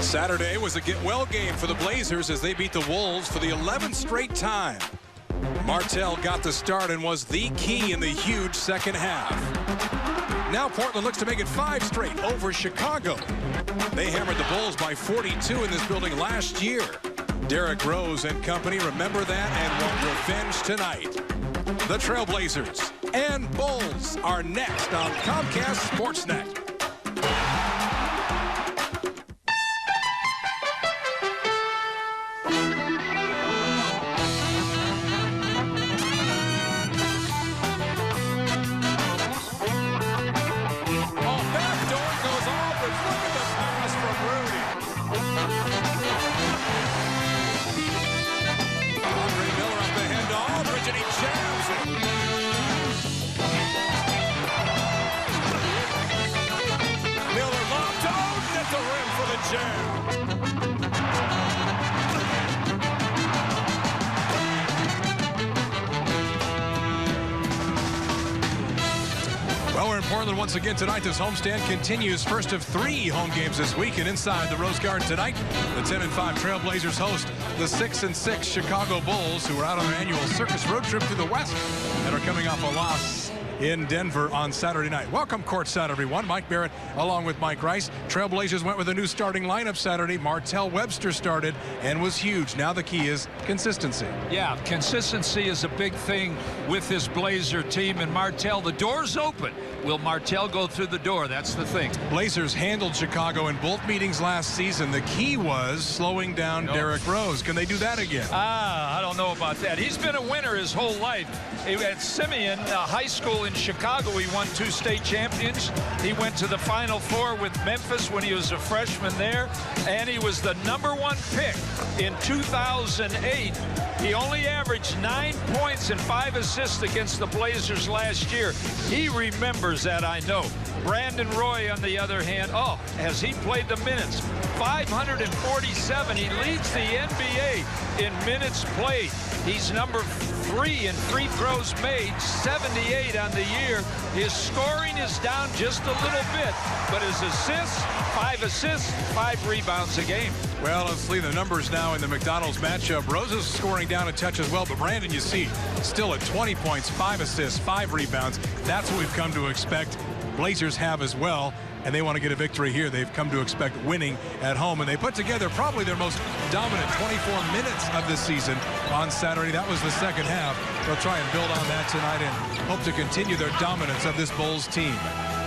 Saturday was a get-well game for the Blazers as they beat the Wolves for the 11th straight time. Martell got the start and was the key in the huge second half. Now Portland looks to make it 5 straight over Chicago. They hammered the Bulls by 42 in this building last year. Derrick Rose and company remember that and want revenge tonight. The Trailblazers and Bulls are next on Comcast Sportsnet. Well, we're in Portland once again tonight. This homestand continues. First of 3 home games this week, and inside the Rose Garden tonight, the 10-5 Trailblazers host the 6-6 Chicago Bulls, who are out on their annual circus road trip through the West and are coming off a loss in Denver on Saturday night. Welcome courtside, everyone. Mike Barrett along with Mike Rice. Trailblazers went with a new starting lineup Saturday. Martell Webster started and was huge. Now the key is consistency. Yeah, consistency is a big thing with this Blazer team. And Martell, the door's open. Will Martell go through the door? That's the thing. Blazers handled Chicago in both meetings last season. The key was slowing down Derrick Rose. Can they do that again? I don't know about that. He's been a winner his whole life. At Simeon High School in Chicago, he won 2 state champions. He went to the Final Four with Memphis when he was a freshman there, and he was the #1 pick in 2008. He only averaged 9 points and 5 assists against the Blazers last year. He remembers that, I know. Brandon Roy, on the other hand, has he played the minutes? 547. He leads the NBA in minutes played. He's number 3 in free throws made, 78 on the year. His scoring is down just a little bit, but his assists, 5 assists, 5 rebounds a game. Well, let's see the numbers now in the McDonald's matchup. Rose is scoring down a touch as well, but Brandon, you see, still at 20 points, 5 assists, 5 rebounds. That's what we've come to expect. Blazers have as well, and they want to get a victory here. They've come to expect winning at home, and they put together probably their most dominant 24 minutes of this season on Saturday. That was the second half. They'll try and build on that tonight and hope to continue their dominance of this Bulls team.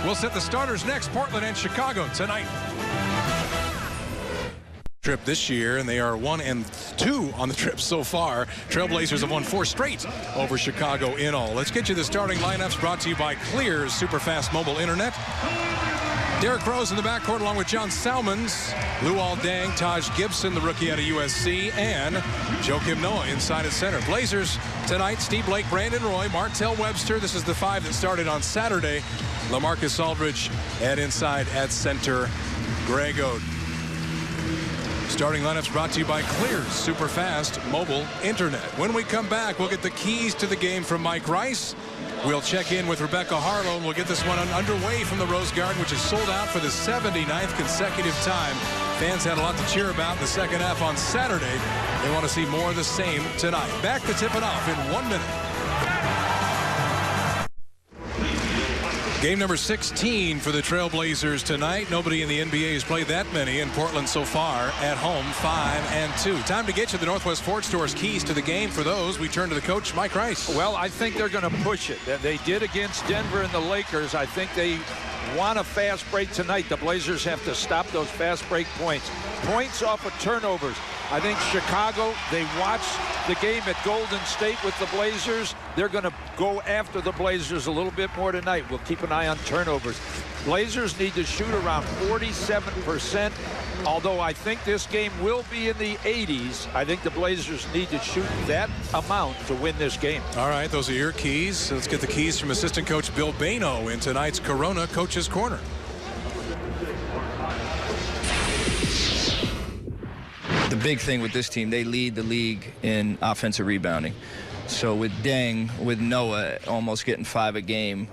We'll set the starters next, Portland and Chicago tonight. Trip this year, and they are 1-2 on the trip so far. Trailblazers have won 4 straight over Chicago in all. Let's get you the starting lineups, brought to you by Clear's Superfast Mobile Internet. Derrick Rose in the backcourt along with John Salmons, Luol Deng, Taj Gibson, the rookie out of USC, and Joakim Noah inside at center. Blazers tonight, Steve Blake, Brandon Roy, Martell Webster. This is the 5 that started on Saturday. LaMarcus Aldridge at inside at center, Greg Oden. Starting lineups brought to you by Clear's Superfast Mobile Internet. When we come back, we'll get the keys to the game from Mike Rice. We'll check in with Rebecca Harlow, and we'll get this one underway from the Rose Garden, which is sold out for the 79th consecutive time. Fans had a lot to cheer about in the second half on Saturday. They want to see more of the same tonight. Back to tip it off in 1 minute. Game number 16 for the Trailblazers tonight. Nobody in the NBA has played that many in Portland so far at home, 5-2. Time to get you the Northwest Ford Store's keys to the game. For those, we turn to the coach, Mike Rice. Well, I think they're going to push it. They did against Denver and the Lakers. I think they want a fast break tonight. The Blazers have to stop those fast break points. Points off of turnovers. I think Chicago, they watched the game at Golden State with the Blazers. They're going to go after the Blazers a little bit more tonight. We'll keep an eye on turnovers. Blazers need to shoot around 47%. Although I think this game will be in the 80s, I think the Blazers need to shoot that amount to win this game. All right, those are your keys. Let's get the keys from assistant coach Bill Bayno in tonight's Corona Coach's Corner. The big thing with this team, they lead the league in offensive rebounding. So with Deng, with Noah almost getting 5 a game,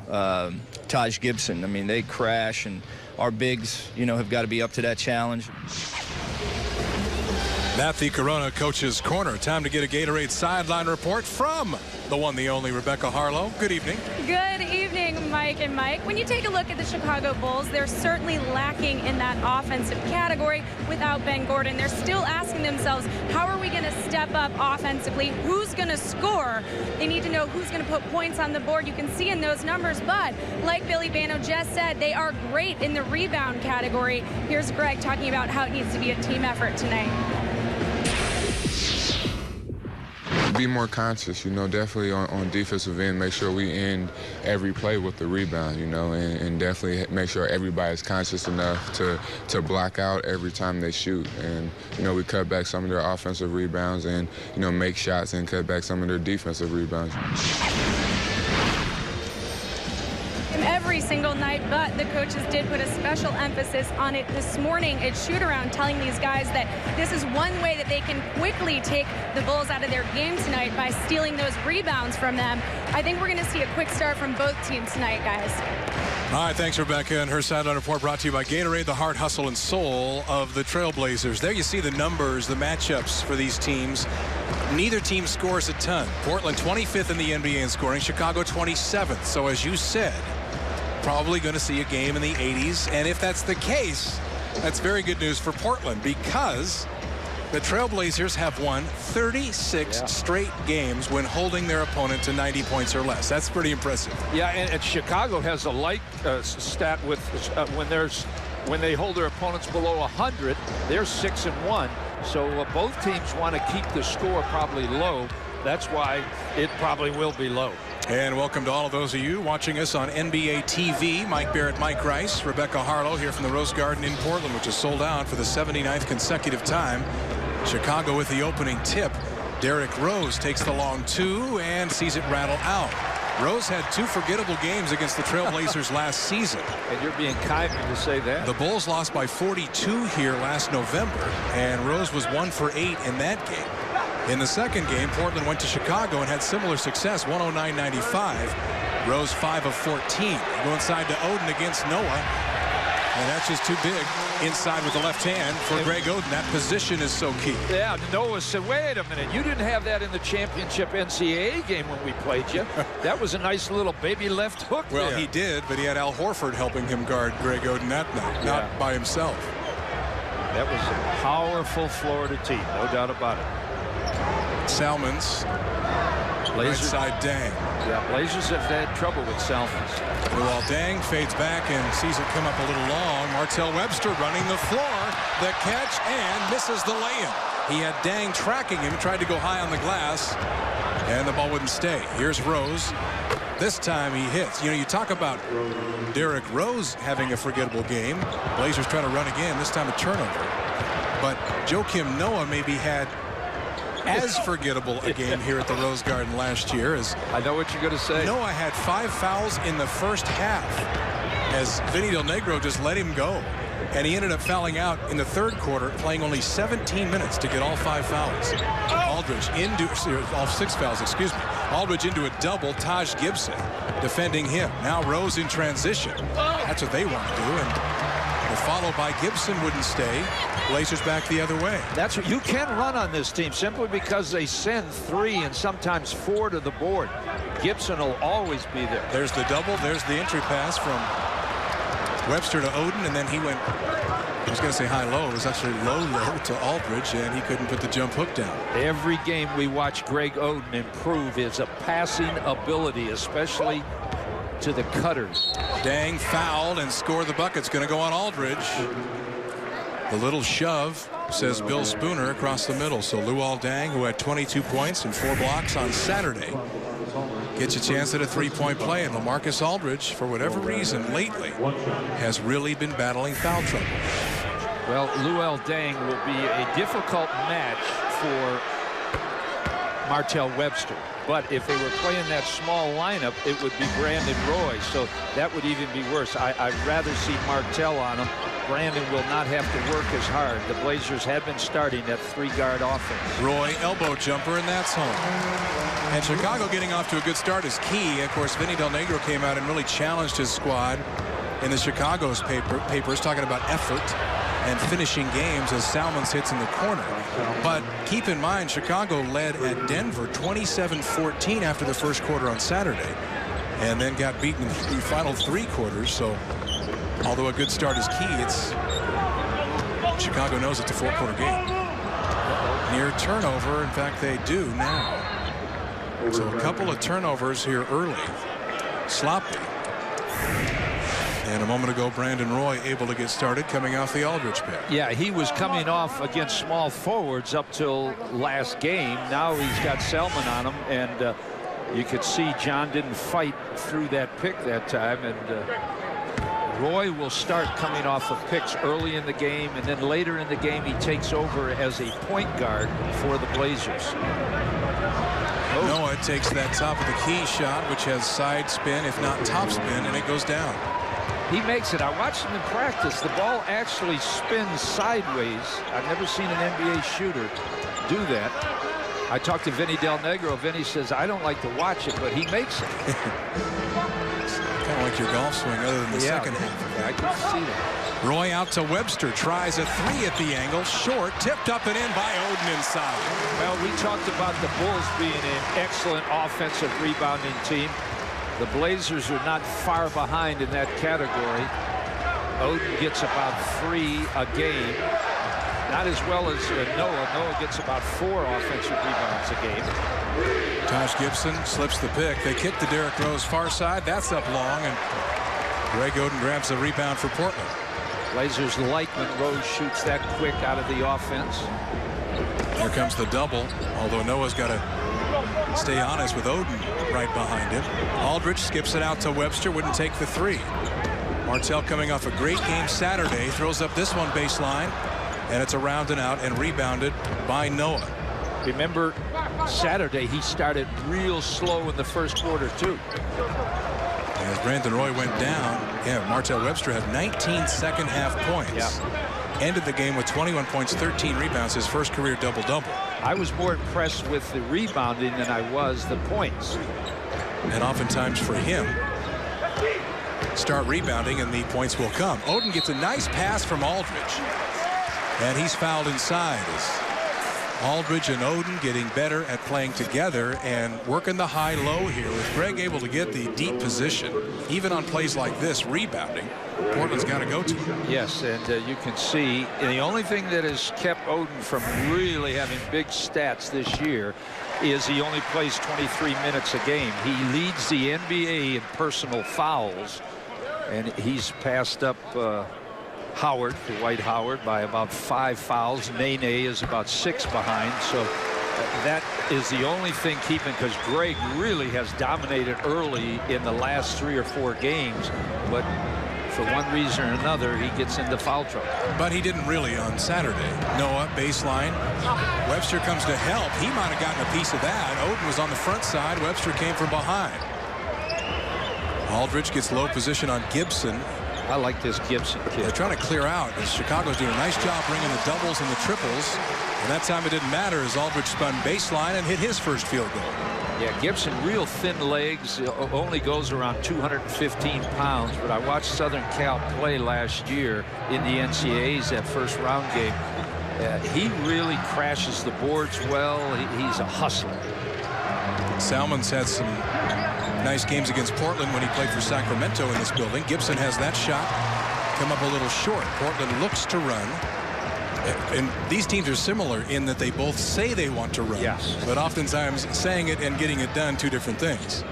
Taj Gibson, I mean, they crash, and our bigs, you know, have got to be up to that challenge. Matthew Corona, Coach's Corner. Time to get a Gatorade sideline report from the one, the only Rebecca Harlow. Good evening. Good evening, Mike and Mike. When you take a look at the Chicago Bulls, they're certainly lacking in that offensive category without Ben Gordon. They're still asking themselves, how are we going to step up offensively? Who's going to score? They need to know who's going to put points on the board. You can see in those numbers, but like Billy Bano just said, they are great in the rebound category. Here's Greg talking about how it needs to be a team effort tonight. Be more conscious, definitely on defensive end, make sure we end every play with the rebound, and definitely make sure everybody's conscious enough to block out every time they shoot. And, we cut back some of their offensive rebounds and, make shots and cut back some of their defensive rebounds. Every single night, but the coaches did put a special emphasis on it this morning at shoot-around, telling these guys that this is one way that they can quickly take the Bulls out of their game tonight by stealing those rebounds from them. I think we're going to see a quick start from both teams tonight, guys. All right, thanks, Rebecca. And her sideline report brought to you by Gatorade, the heart, hustle, and soul of the Trailblazers. There you see the numbers, the matchups for these teams. Neither team scores a ton. Portland 25th in the NBA in scoring, Chicago 27th. So as you said, probably going to see a game in the 80s. And if that's the case, that's very good news for Portland, because the Trailblazers have won 36 straight games when holding their opponent to 90 points or less. That's pretty impressive. Yeah, and Chicago has a like stat with when they hold their opponents below 100, they're 6-1. So both teams want to keep the score probably low. That's why it probably will be low. And welcome to all of those of you watching us on NBA TV. Mike Barrett, Mike Rice, Rebecca Harlow here from the Rose Garden in Portland, which is sold out for the 79th consecutive time. Chicago with the opening tip. Derrick Rose takes the long two and sees it rattle out. Rose had two forgettable games against the Trailblazers last season. And you're being kind to say that. The Bulls lost by 42 here last November, and Rose was 1 for 8 in that game. In the second game, Portland went to Chicago and had similar success, 109-95. Rose 5 of 14. Go inside to Oden against Noah, and that's just too big. Inside with the left hand for Greg Oden. That position is so key. Yeah, Noah said, wait a minute, you didn't have that in the championship NCAA game when we played you. That was a nice little baby left hook Well, there. He did, but he had Al Horford helping him guard Greg Oden that night, not by himself. That was a powerful Florida team, no doubt about it. Salmons, right side Dang. Yeah, Blazers have had trouble with Salmons. Luol Deng fades back and sees it come up a little long. Martell Webster running the floor. The catch and misses the lay-in. He had Deng tracking him, tried to go high on the glass, and the ball wouldn't stay. Here's Rose. This time he hits. You talk about Derrick Rose having a forgettable game. Blazers try to run again, this time a turnover. But Joakim Noah maybe had as forgettable a game here at the Rose Garden last year. As I know what you're going to say. Noah had 5 fouls in the first half as Vinny Del Negro just let him go. And he ended up fouling out in the third quarter, playing only 17 minutes to get all 5 fouls. Aldridge into all 6 fouls, excuse me. Aldridge into a double. Taj Gibson defending him. Now Rose in transition. That's what they want to do. And the follow by Gibson wouldn't stay. Blazers back the other way. That's what you can run on this team simply because they send 3 and sometimes 4 to the board. Gibson will always be there. There's the double. There's the entry pass from Webster to Oden, and then he went, I was going to say high-low. It was actually low-low to Aldridge, and he couldn't put the jump hook down. Every game we watch Greg Oden improve is a passing ability, especially to the cutters. Dang fouled and score the bucket. It's going to go on Aldridge. The little shove, says Bill Spooner, across the middle. So Luol Deng, who had 22 points and 4 blocks on Saturday, gets a chance at a 3-point play. And LaMarcus Aldridge, for whatever reason lately, has really been battling foul trouble. Well, Luol Deng will be a difficult match for Martell Webster. But if they were playing that small lineup, it would be Brandon Roy. So that would even be worse. I'd rather see Martell on him. Brandon will not have to work as hard. The Blazers have been starting that 3-guard offense. Roy elbow jumper, and that's home. And Chicago getting off to a good start is key. Of course, Vinny Del Negro came out and really challenged his squad in the Chicago's papers, talking about effort. and finishing games as Salmons hits in the corner. But keep in mind, Chicago led at Denver 27-14 after the first quarter on Saturday, and then got beaten in the final 3 quarters. So although a good start is key, Chicago knows it's a 4-quarter game. Near turnover. In fact, they do now. So a couple of turnovers here early. Sloppy. And a moment ago, Brandon Roy able to get started coming off the Aldridge pick. Yeah, he was coming off against small forwards up till last game. Now he's got Selman on him, and you could see John didn't fight through that pick that time. And Roy will start coming off of picks early in the game, and then later in the game he takes over as a point guard for the Blazers. Noah takes that top of the key shot, which has side spin, if not top spin, and it goes down. He makes it. I watched him in practice. The ball actually spins sideways. I've never seen an NBA shooter do that. I talked to Vinny Del Negro. Vinny says, I don't like to watch it, but he makes it. Kind of like your golf swing, other than the second half. I can see that. Roy out to Webster, tries a 3 at the angle, short, tipped up and in by Oden inside. Well, we talked about the Bulls being an excellent offensive rebounding team. The Blazers are not far behind in that category. Oden gets about 3 a game. Not as well as Noah. Noah gets about 4 offensive rebounds a game. Taj Gibson slips the pick. They kick to Derrick Rose far side. That's up long, and Greg Oden grabs the rebound for Portland. Blazers like when Rose shoots that quick out of the offense. Here comes the double, although Noah's got to stay honest with Oden right behind him. Aldridge skips it out to Webster, wouldn't take the 3. Martell coming off a great game Saturday, throws up this one baseline, and it's around and out and rebounded by Noah. Remember, Saturday he started real slow in the first quarter too. As Brandon Roy went down, Martell Webster had 19 second half points. Yeah. Ended the game with 21 points, 13 rebounds, his first career double-double. I was more impressed with the rebounding than I was the points. And oftentimes for him, start rebounding and the points will come. Oden gets a nice pass from Aldridge, and he's fouled inside. Aldridge and Oden getting better at playing together and working the high-low here. With Greg able to get the deep position, even on plays like this, rebounding, Portland's got to go to him. Yes, and you can see, and the only thing that has kept Oden from really having big stats this year is he only plays 23 minutes a game. He leads the NBA in personal fouls, and he's passed up Howard, Dwight Howard, by about 5 fouls. Nene is about 6 behind. So that is the only thing keeping, because Greg really has dominated early in the last 3 or 4 games. But for one reason or another, he gets into foul trouble. But he didn't really on Saturday. Noah, baseline. Webster comes to help. He might have gotten a piece of that. Oden was on the front side. Webster came from behind. Aldridge gets low position on Gibson. I like this Gibson kid. They're trying to clear out, as Chicago's doing a nice job bringing the doubles and the triples. And that time it didn't matter as Aldridge spun baseline and hit his first field goal. Yeah, Gibson, real thin legs, only goes around 215 pounds. But I watched Southern Cal play last year in the NCAAs, that first round game. He really crashes the boards well. He's a hustler. Salmon's had some nice games against Portland when he played for Sacramento in this building. Gibson has that shot come up a little short. Portland looks to run. And these teams are similar in that they both say they want to run. Yes. But oftentimes saying it and getting it done, 2 different things.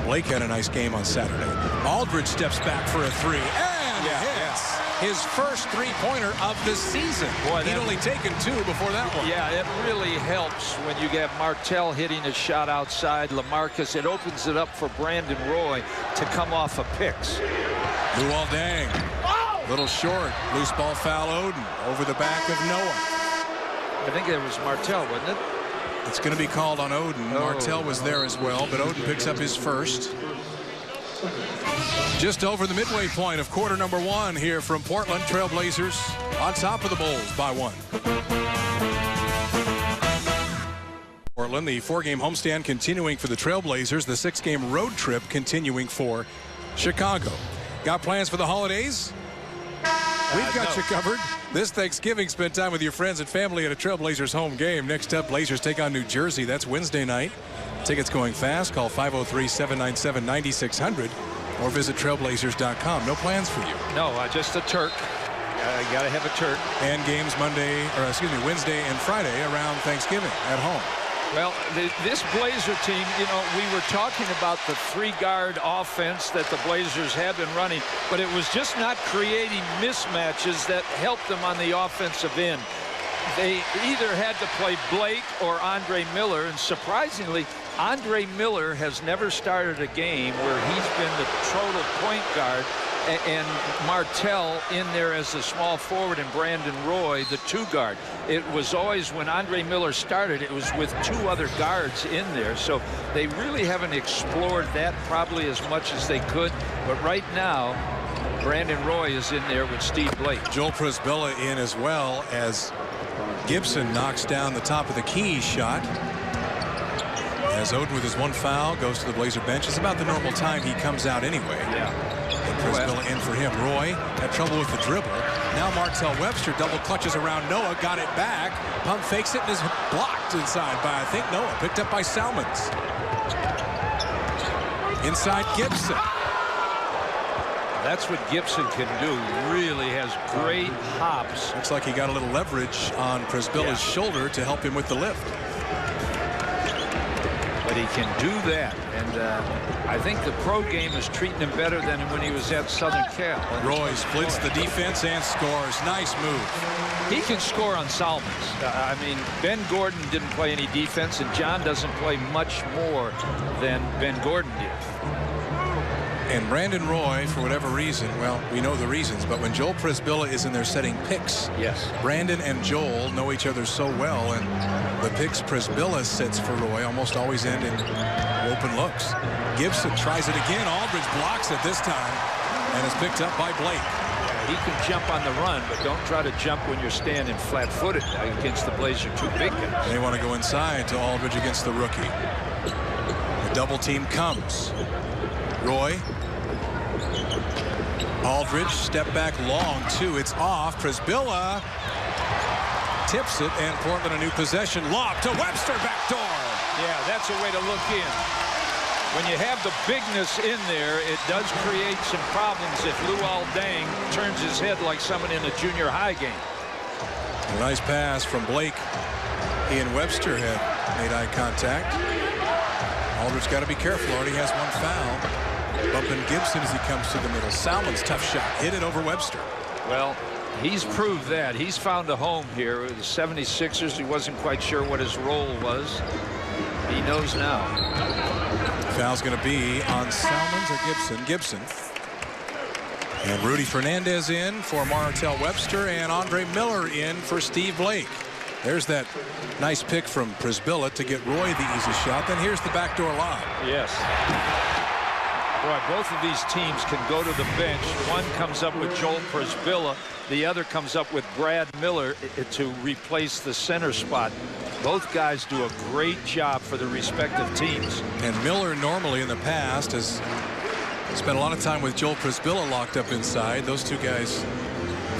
Blake had a nice game on Saturday. Aldridge steps back for a 3 and hits his first 3-pointer of the season. Boy, he'd only taken 2 before that one. Yeah, it really helps when you get Martell hitting a shot outside. LaMarcus, it opens it up for Brandon Roy to come off of picks. Luol Deng, little short, loose ball foul. Oden over the back of Noah. I think it was Martell, wasn't it? It's going to be called on Oden. Martell was there as well, but Oden picks up his first. Just over the midway point of quarter number 1 here from Portland. Trailblazers on top of the Bulls by 1. Portland, the 4-game homestand continuing for the Trailblazers. The 6-game road trip continuing for Chicago. Got plans for the holidays? We've got No. you covered. This Thanksgiving, spend time with your friends and family at a Trailblazers home game. Next up, Blazers take on New Jersey. That's Wednesday night. Tickets going fast. Call 503-797-9600 or visit trailblazers.com. No plans for you. No, just a Turk. You got to have a Turk. And games Wednesday and Friday around Thanksgiving at home. Well, this Blazer team, you know, we were talking about the three-guard offense that the Blazers have been running, but it was just not creating mismatches that helped them on the offensive end. They either had to play Blake or Andre Miller, and surprisingly, Andre Miller has never started a game where he's been the total point guard, and Martell in there as the small forward and Brandon Roy the two guard. It was always when Andre Miller started, it was with two other guards in there. So they really haven't explored that probably as much as they could. But right now, Brandon Roy is in there with Steve Blake. Joel Przybilla in as well as Gibson knocks down the top of the key shot. As Oden with his one foul goes to the Blazer bench. It's about the normal time he comes out anyway. Yeah. Przybilla in for him. Roy had trouble with the dribble. Now Martell Webster double clutches around Noah, got it back. Pump fakes it and is blocked inside by, I think, Noah. Picked up by Salmons. Inside Gibson. That's what Gibson can do. Really has great hops. Looks like he got a little leverage on Przbilla's shoulder to help him with the lift. But he can do that, and I think the pro game is treating him better than when he was at Southern Cal. Roy splits the defense and scores. Nice move. He can score on Salmons. I mean, Ben Gordon didn't play any defense, and John doesn't play much more than Ben Gordon did. And Brandon Roy, for whatever reason, well, we know the reasons, but when Joel Przybilla is in there setting picks, yes, Brandon and Joel know each other so well, and the picks Przybilla sets for Roy almost always end in open looks. Gibson tries it again. Aldridge blocks it this time and is picked up by Blake. He can jump on the run, but don't try to jump when you're standing flat-footed against the Blazer two big guys. They want to go inside to Aldridge against the rookie. The double team comes. Roy. Aldridge, step back long, too. It's off. Przybilla tips it, and Portland a new possession. Lob to Webster, backdoor. Yeah, that's a way to look in. When you have the bigness in there, it does create some problems if Luol Deng turns his head like someone in a junior high game. A nice pass from Blake. He and Webster had made eye contact. Aldridge got to be careful. Already has one foul. Bumping Gibson as he comes to the middle. Salmons, tough shot. Hit it over Webster. Well, he's proved that. He's found a home here with the 76ers. He wasn't quite sure what his role was. He knows now. Foul's going to be on Salmons or Gibson. Gibson. And Rudy Fernandez in for Martell Webster, and Andre Miller in for Steve Blake. There's that nice pick from Przybilla to get Roy the easy shot. Then here's the backdoor lob. Yes. Boy, both of these teams can go to the bench. One comes up with Joel Przybilla. The other comes up with Brad Miller to replace the center spot. Both guys do a great job for the respective teams. And Miller normally in the past has spent a lot of time with Joel Przybilla locked up inside. Those two guys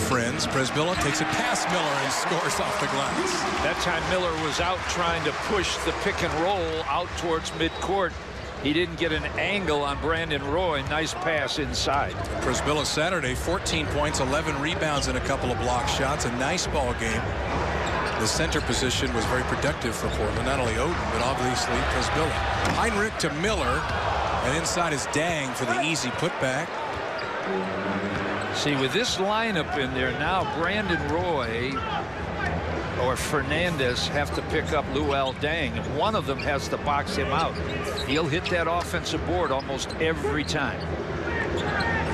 friends. Przybilla takes it past Miller and scores off the glass. That time Miller was out trying to push the pick and roll out towards midcourt. He didn't get an angle on Brandon Roy. Nice pass inside. Przybilla Saturday, 14 points, 11 rebounds, and a couple of block shots. A nice ball game. The center position was very productive for Portland. Not only Oden, but obviously Przybilla. Heinrich to Miller, and inside is Dang for the easy putback. See, with this lineup in there now, Brandon Roy or Fernandez have to pick up Luol Deng, and one of them has to box him out. He'll hit that offensive board almost every time.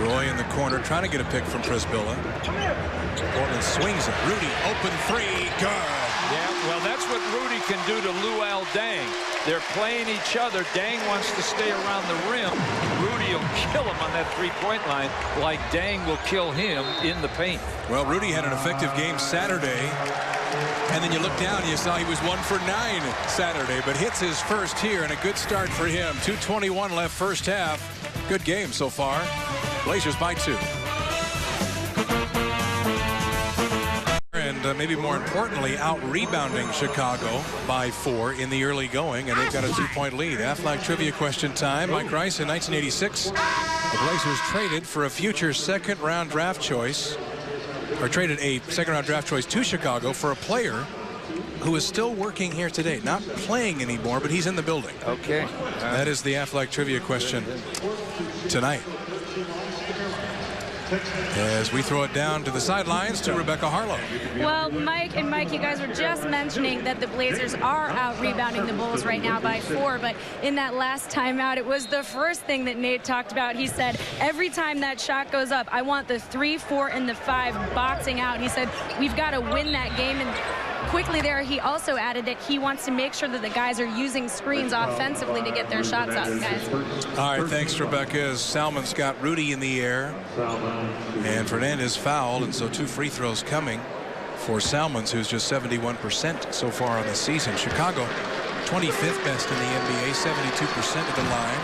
Roy in the corner trying to get a pick from Przybilla. Portland swings it. Rudy, open three, good. Yeah, well, that's what Rudy can do to Luol Deng. They're playing each other. Deng wants to stay around the rim. Rudy will kill him on that three-point line like Deng will kill him in the paint. Well, Rudy had an effective game Saturday. And then you look down and you saw he was 1 for 9 Saturday, but hits his first here, and a good start for him. 2:21 left first half. Good game so far. Blazers by 2. maybe more importantly, out-rebounding Chicago by 4 in the early going, and they've got a 2-point lead. Aflac trivia question time. Mike Rice, in 1986, the Blazers traded for a future second-round draft choice, or traded a second-round draft choice to Chicago for a player who is still working here today. Not playing anymore, but he's in the building. Okay. That is the Aflac trivia question tonight. As we throw it down to the sidelines to Rebecca Harlow. Well, Mike, you guys were just mentioning that the Blazers are out rebounding the Bulls right now by 4, but in that last timeout, it was the first thing that Nate talked about. He said, every time that shot goes up, I want the 3, 4, and the 5 boxing out. He said, we've got to win that game. And quickly there, he also added that he wants to make sure that the guys are using screens offensively to get their shots up, guys. All right, thanks, Rebecca. As Salmon's got Rudy in the air, and Fernandez fouled, and so 2 free throws coming for Salmons, who's just 71% so far on the season. Chicago, 25th best in the NBA, 72% of the line.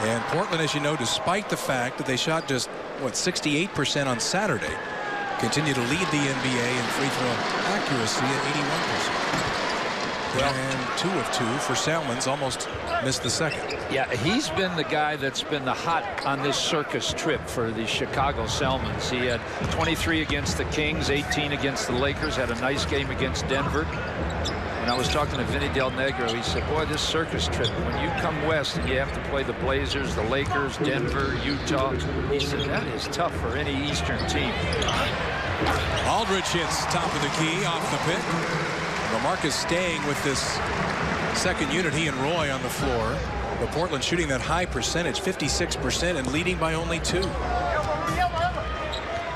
And Portland, as you know, despite the fact that they shot just, 68% on Saturday, continue to lead the NBA in free throw accuracy at 81%. Well, and 2 of 2 for Salmons, almost missed the second. Yeah, he's been the guy that's been the hot on this circus trip for the Chicago Salmons. He had 23 against the Kings, 18 against the Lakers, had a nice game against Denver. When I was talking to Vinny Del Negro, he said, boy, this circus trip, when you come west and you have to play the Blazers, the Lakers, Denver, Utah, he said, that is tough for any Eastern team. Aldridge hits top of the key off the pick. LaMarcus staying with this second unit, he and Roy on the floor. But Portland shooting that high percentage, 56%, and leading by only 2.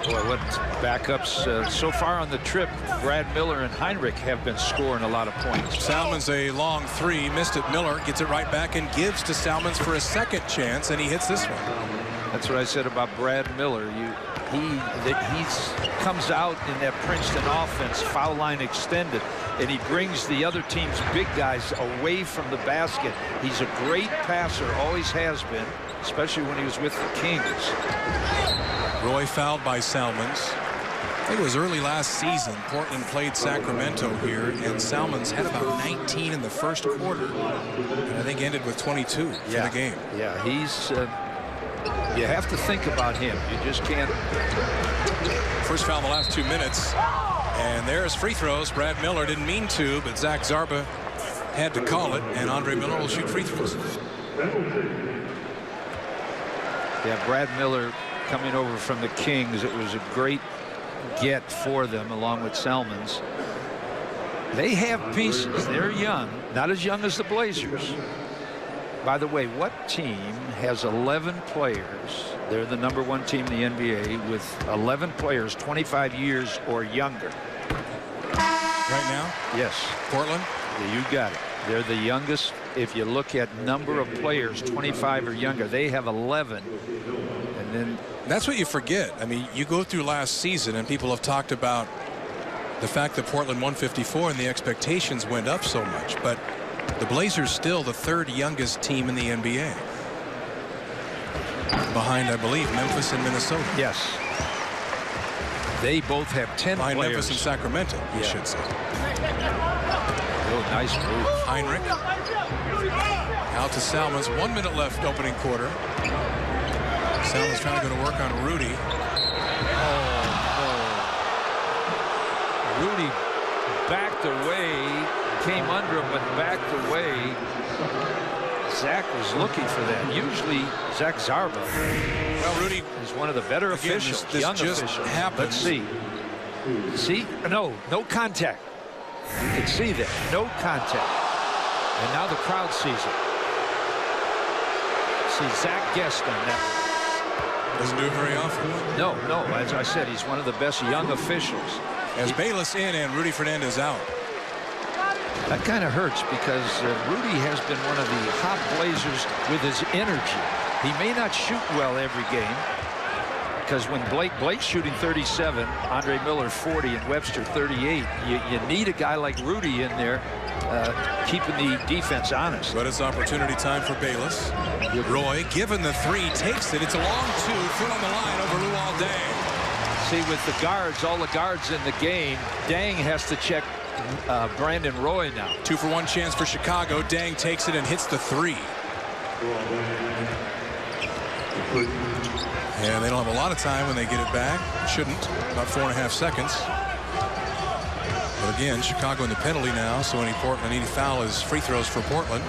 Boy, what backups so far on the trip. Brad Miller and Heinrich have been scoring a lot of points. Salmons a long 3, missed it. Miller gets it right back and gives to Salmons for a second chance, and he hits this one. That's what I said about Brad Miller. He comes out in that Princeton offense, foul line extended, and he brings the other team's big guys away from the basket. He's a great passer, always has been, especially when he was with the Kings. Roy fouled by Salmons. I think it was early last season. Portland played Sacramento here, and Salmons had about 19 in the first quarter, and I think ended with 22 for the game. Yeah, he's you have to think about him. You just can't. First foul in the last 2 minutes, and there's free throws. Brad Miller didn't mean to, but Zach Zarba had to call it, and Andre Miller will shoot free throws. Yeah, Brad Miller coming over from the Kings. It was a great get for them, along with Salmons. They have pieces. They're young, not as young as the Blazers. By the way, what team has 11 players? They're the #1 team in the NBA with 11 players 25 years or younger. Right now? Yes. Portland? Yeah, you got it. They're the youngest. If you look at number of players 25 or younger, they have 11. And then that's what you forget. I mean, you go through last season and people have talked about the fact that Portland won 54 and the expectations went up so much, but the Blazers still the 3rd youngest team in the NBA, behind, I believe, Memphis and Minnesota. Yes. They both have 10 behind players. Memphis and Sacramento, you should say. Oh, nice move. Heinrich out to Salmons. 1 minute left, opening quarter. Salmons trying to go to work on Rudy. Rudy backed away, came under him, but backed away. Zach was looking for that. Usually, Zach Zarba. Well, Rudy is one of the better officials, this young just officials. happened. Let's see. See? No contact. You can see that. No contact. And now the crowd sees it. See Zach Guest on that. Doesn't do it very often. No. As I said, he's one of the best young officials. As Bayless in and Rudy Fernandez out. That kind of hurts because Rudy has been one of the hot Blazers with his energy. He may not shoot well every game because when Blake's shooting 37, Andre Miller 40, and Webster 38, you need a guy like Rudy in there keeping the defense honest. But it's opportunity time for Bayless. Roy, given the 3, takes it. It's a long 2, foot on the line over Luol Deng. See, with the guards, all the guards in the game, Dang has to check Brandon Roy now. 2-for-1 chance for Chicago. Dang takes it and hits the three. And they don't have a lot of time when they get it back. Shouldn't. About 4.5 seconds. But again, Chicago in the penalty now, so any foul is free throws for Portland.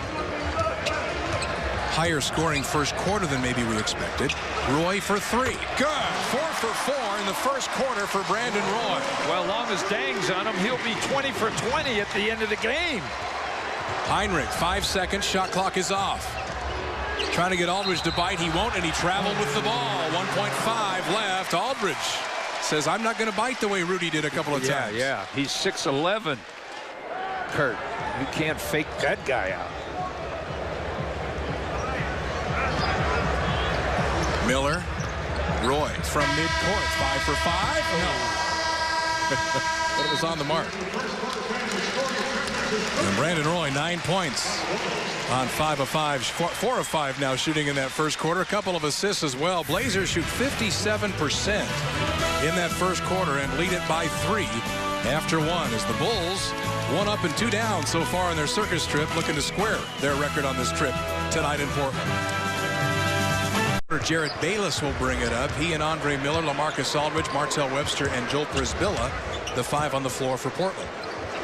Higher scoring first quarter than maybe we expected. Roy for three. Good. 4 for 4 in the first quarter for Brandon Roy. Well, long as Dang's on him, he'll be 20 for 20 at the end of the game. Heinrich, 5 seconds. Shot clock is off. Trying to get Aldridge to bite. He won't, and he traveled with the ball. 1.5 left. Aldridge says, I'm not going to bite the way Rudy did a couple of times. Yeah. He's 6'11". Kurt, you can't fake that guy out. Miller. Roy from midcourt. 5 for 5. No. But it was on the mark. And Brandon Roy, 9 points on 5 of 5. 4 of 5 now shooting in that first quarter. A couple of assists as well. Blazers shoot 57% in that first quarter and lead it by 3 after 1 as the Bulls 1 up and 2 down so far in their circus trip, looking to square their record on this trip tonight in Portland. Jared Bayless will bring it up. He and Andre Miller, LaMarcus Aldridge, Martell Webster, and Joel Prisbilla, the 5 on the floor for Portland.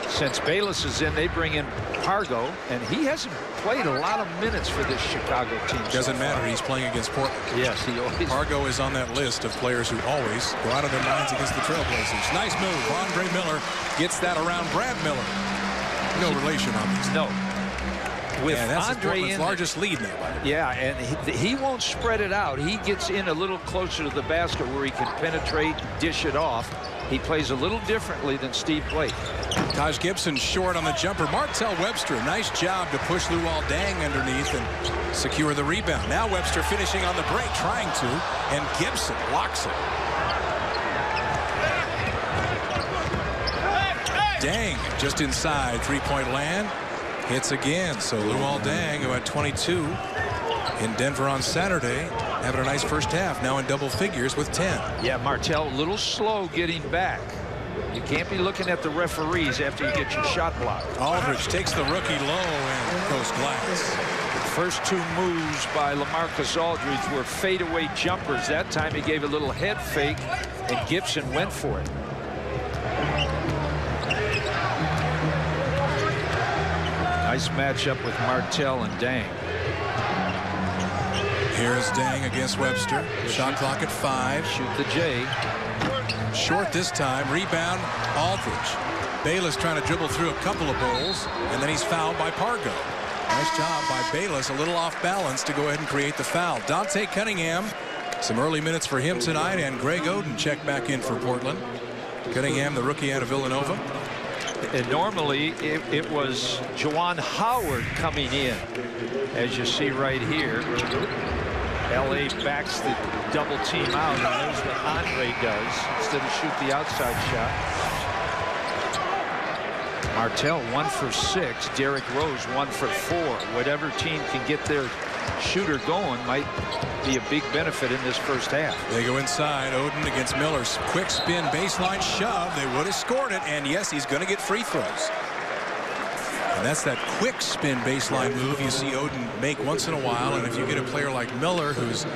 Since Bayless is in, they bring in Pargo, and he hasn't played a lot of minutes for this Chicago team. Doesn't matter. He's playing against Portland. Yes, he always. Pargo is on that list of players who always go out of their minds against the Trailblazers. Nice move. Andre Miller gets that around Brad Miller. No relation, obviously. No. With that's Andre Portland's in largest lead now. Yeah, and he won't spread it out. He gets in a little closer to the basket where he can penetrate, dish it off. He plays a little differently than Steve Blake. Taj Gibson short on the jumper. Martell Webster, nice job to push Luol Deng underneath and secure the rebound. Now Webster finishing on the break, trying to, and Gibson locks it. Deng just inside three-point land. Hits again. So Luol Deng, who had 22 in Denver on Saturday, having a nice first half, now in double figures with 10. Yeah, Martell a little slow getting back. You can't be looking at the referees after you get your shot blocked. Aldridge takes the rookie low and goes glass. The first 2 moves by LaMarcus Aldridge were fadeaway jumpers. That time he gave a little head fake, and Gibson went for it. Nice matchup with Martell and Deng. Here's Deng against Webster. Shot clock at 5. Shoot the J. Short this time. Rebound, Aldridge. Bayless trying to dribble through a couple of Bulls, and then he's fouled by Pargo. Nice job by Bayless, a little off balance to go ahead and create the foul. Dante Cunningham, some early minutes for him tonight, and Greg Oden checked back in for Portland. Cunningham, the rookie out of Villanova. And normally it was Juwan Howard coming in, as you see right here. LA backs the double team out, and there's what Andre does instead of shoot the outside shot. Martell 1 for 6. Derrick Rose 1 for 4. Whatever team can get their shooter going might be a big benefit in this first half. They go inside. Oden against Miller's quick spin baseline shove. They would have scored it, and yes, he's going to get free throws. And that's that quick spin baseline move you see Oden make once in a while, and if you get a player like Miller who's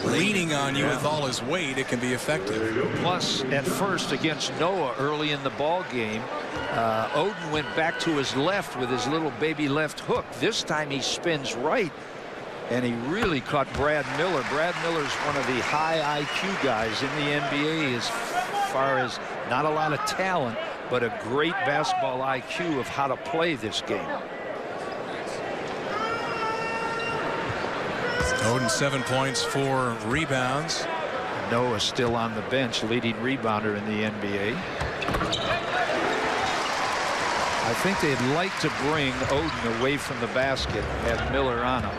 leaning on you with all his weight, it can be effective. Plus, at first against Noah early in the ball game, Oden went back to his left with his little baby left hook. This time he spins right, and he really caught Brad Miller. Brad Miller's one of the high IQ guys in the NBA as far as not a lot of talent, but a great basketball IQ of how to play this game. Oden 7 points, 4 rebounds. Noah still on the bench, leading rebounder in the NBA. I think they'd like to bring Oden away from the basket, have Miller on him.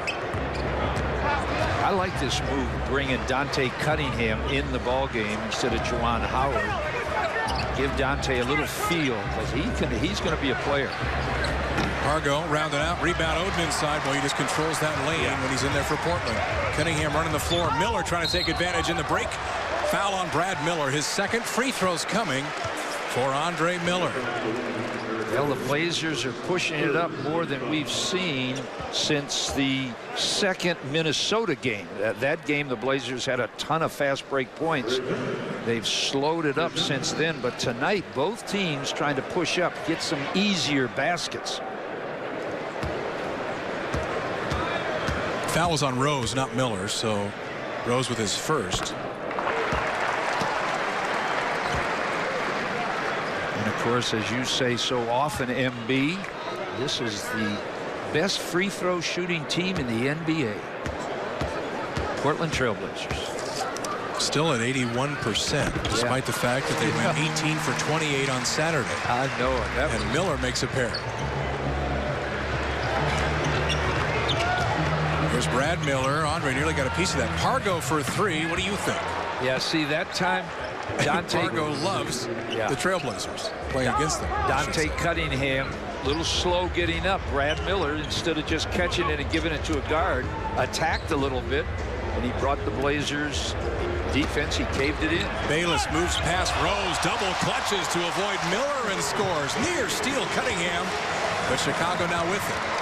I like this move, bringing Dante Cunningham in the ball game instead of Juwan Howard. Give Dante a little feel, but he's going to be a player. Pargo rounded out, rebound Oden inside. Well, he just controls that lane when he's in there for Portland. Cunningham running the floor. Miller trying to take advantage in the break. Foul on Brad Miller. His second free throw's coming for Andre Miller. Well, the Blazers are pushing it up more than we've seen since the second Minnesota game. That game, the Blazers had a ton of fast break points. They've slowed it up since then, but tonight both teams trying to push up, get some easier baskets. Foul was on Rose, not Miller, so Rose with his first. And of course, as you say so often, MB, this is the best free throw shooting team in the NBA. Portland Trailblazers. Still at 81%, despite the fact that they went 18 for 28 on Saturday. I know it. And Miller makes a pair. Here's Brad Miller. Andre nearly got a piece of that. Pargo for three. What do you think? Yeah, see, that time Dante Pargo loves the Trailblazers playing against them. Dante Cunningham, a little slow getting up. Brad Miller, instead of just catching it and giving it to a guard, attacked a little bit, and he brought the Blazers defense. He caved it in. Bayless moves past Rose, double clutches to avoid Miller and scores. Near steal Cunningham, but Chicago now with it.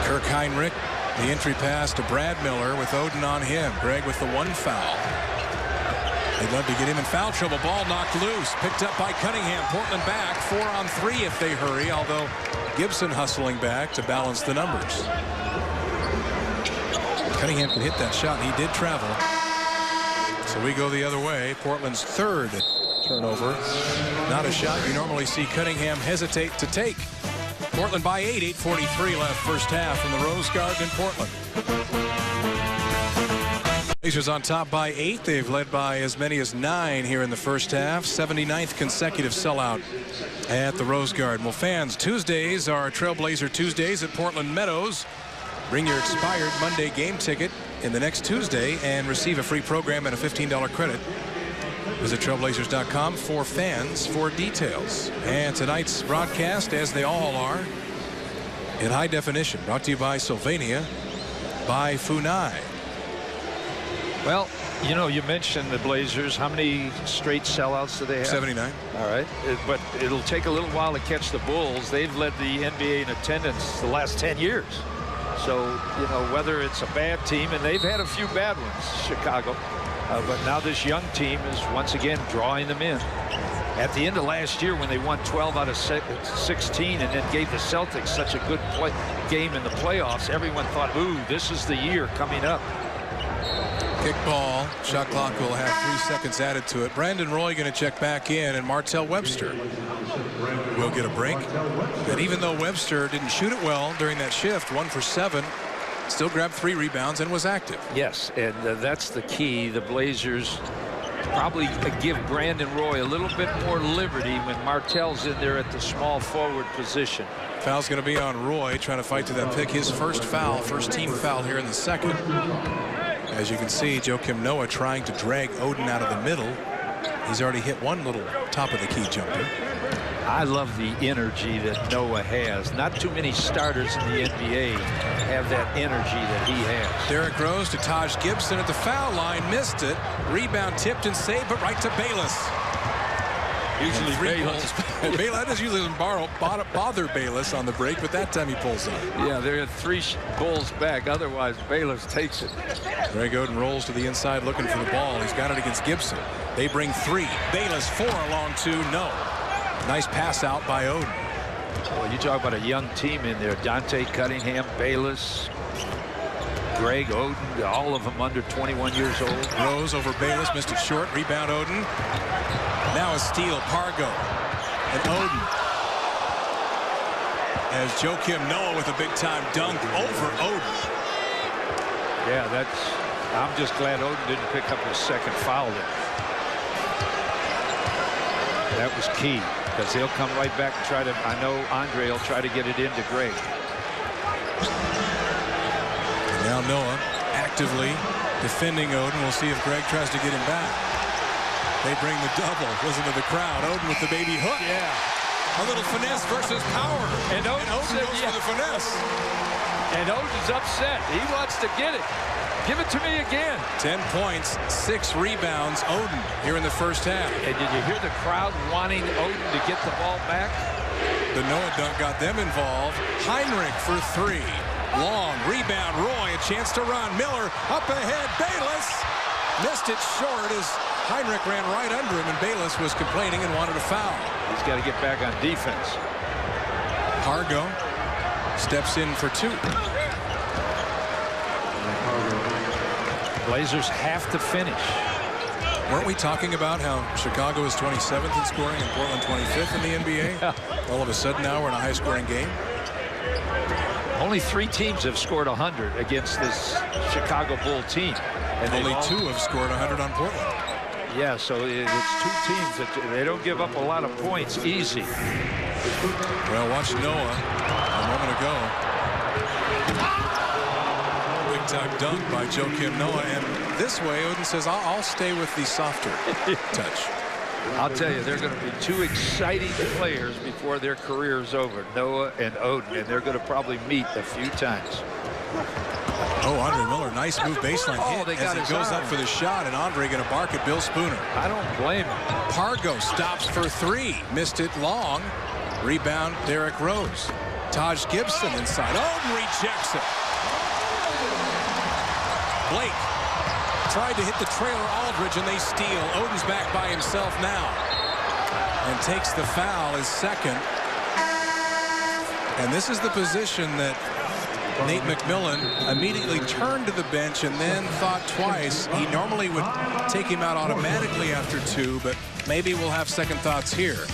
Kirk Heinrich, the entry pass to Brad Miller with Oden on him. Greg with the one foul. They'd love to get him in foul trouble. Ball knocked loose. Picked up by Cunningham. Portland back. 4 on 3 if they hurry, although Gibson hustling back to balance the numbers. Cunningham can hit that shot, and he did travel. So we go the other way. Portland's third turnover. Not a shot you normally see Cunningham hesitate to take. Portland by 8. 8:43 left first half from the Rose Garden in Portland. Blazers on top by 8. They've led by as many as 9 here in the first half. 79th consecutive sellout at the Rose Garden. Well, fans, Tuesdays are Trailblazer Tuesdays at Portland Meadows. Bring your expired Monday game ticket in the next Tuesday and receive a free program and a $15 credit. Visit Trailblazers.com for fans for details. And tonight's broadcast, as they all are, in high definition, brought to you by Sylvania, by Funai. Well, you know, you mentioned the Blazers. How many straight sellouts do they have? 79. All right. But it'll take a little while to catch the Bulls. They've led the NBA in attendance the last 10 years. So, you know, whether it's a bad team, and they've had a few bad ones, Chicago, but now this young team is once again drawing them in. At the end of last year, when they won 12 out of 16 and then gave the Celtics such a good game in the playoffs, everyone thought, ooh, this is the year coming up. Kick ball. Shot clock will have 3 seconds added to it. Brandon Roy going to check back in, and Martell Webster will get a break. And even though Webster didn't shoot it well during that shift, 1 for 7, still grabbed 3 rebounds and was active. Yes, and that's the key. The Blazers probably give Brandon Roy a little bit more liberty when Martell's in there at the small forward position. Foul's going to be on Roy, trying to fight to that pick. His first foul, first team foul here in the second. As you can see, Joakim Noah trying to drag Oden out of the middle. He's already hit one little top of the key jumper. I love the energy that Noah has. Not too many starters in the NBA have that energy that he has. Derrick Rose to Taj Gibson at the foul line. Missed it. Rebound tipped and saved, but right to Bayless. Usually Bayless. Bayless doesn't usually bother Bayless on the break, but that time he pulls up. Yeah, they're 3 Bulls back. Otherwise, Bayless takes it. Greg Oden rolls to the inside looking for the ball. He's got it against Gibson. They bring 3. Bayless 4 along 2. No. Nice pass out by Oden. Well, you talk about a young team in there. Dante Cunningham, Bayless, Greg Oden, all of them under 21 years old. Rose over Bayless, missed it short. Rebound Oden. Now a steal, Pargo and Oden. As Joakim Noah with a big-time dunk over Oden. Yeah, I'm just glad Oden didn't pick up his second foul there. That was key, because they'll come right back and try to, I know Andre will try to get it into Greg. And now Noah actively defending Oden. We'll see if Greg tries to get him back. They bring the double. Listen to the crowd. Oden with the baby hook. Yeah. A little finesse versus power. And Oden goes said, for the finesse. And Oden's upset. He wants to get it. Give it to me again. 10 points, 6 rebounds. Oden here in the first half. And did you hear the crowd wanting Oden to get the ball back? The Noah dunk got them involved. Heinrich for 3. Long rebound. Roy, a chance to run. Miller up ahead. Bayless missed it short as Heinrich ran right under him, and Bayless was complaining and wanted a foul. He's got to get back on defense. Pargo steps in for 2. Blazers have to finish. Weren't we talking about how Chicago is 27th in scoring and Portland 25th in the NBA? Yeah. All of a sudden now we're in a high-scoring game. Only 3 teams have scored 100 against this Chicago Bull team. And Only 2 have scored 100 on Portland. Yeah, so it's 2 teams that they don't give up a lot of points easy. Well, watch Noah a moment ago. Big time dunk by Joakim Noah, and this way Oden says, I'll stay with the softer touch. I'll tell you, they're going to be 2 exciting players before their career is over, Noah and Oden, and they're going to probably meet a few times. Oh, Andre Miller, nice move baseline hit they got as he goes up for the shot, and Andre going to bark at Bill Spooner. I don't blame him. Pargo stops for 3, missed it long. Rebound, Derrick Rose. Taj Gibson inside. Oden rejects it. Blake tried to hit the trailer Aldridge, and they steal. Oden's back by himself now and takes the foul, his second. And this is the position that Nate McMillan immediately turned to the bench and then thought twice. He normally would take him out automatically after 2, but maybe we'll have second thoughts here.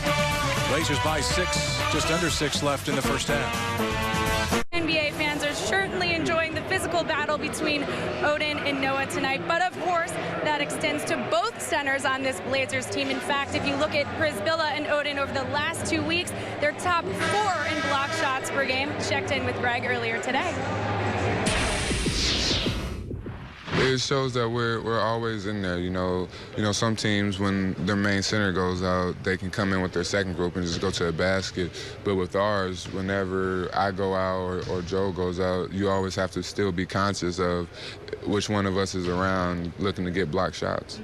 Blazers by 6, just under 6 left in the first half. NBA fans are certainly enjoying the physical battle between Oden and Noah tonight, but of course that extends to both centers on this Blazers team. In fact, if you look at Przybilla and Oden over the last 2 weeks, they're top 4 in block shots per game. Checked in with Greg earlier today. It shows that we're always in there. You know, some teams, when their main center goes out, they can come in with their second group and just go to the basket. But with ours, whenever I go out or Joe goes out, you always have to still be conscious of which one of us is around looking to get block shots.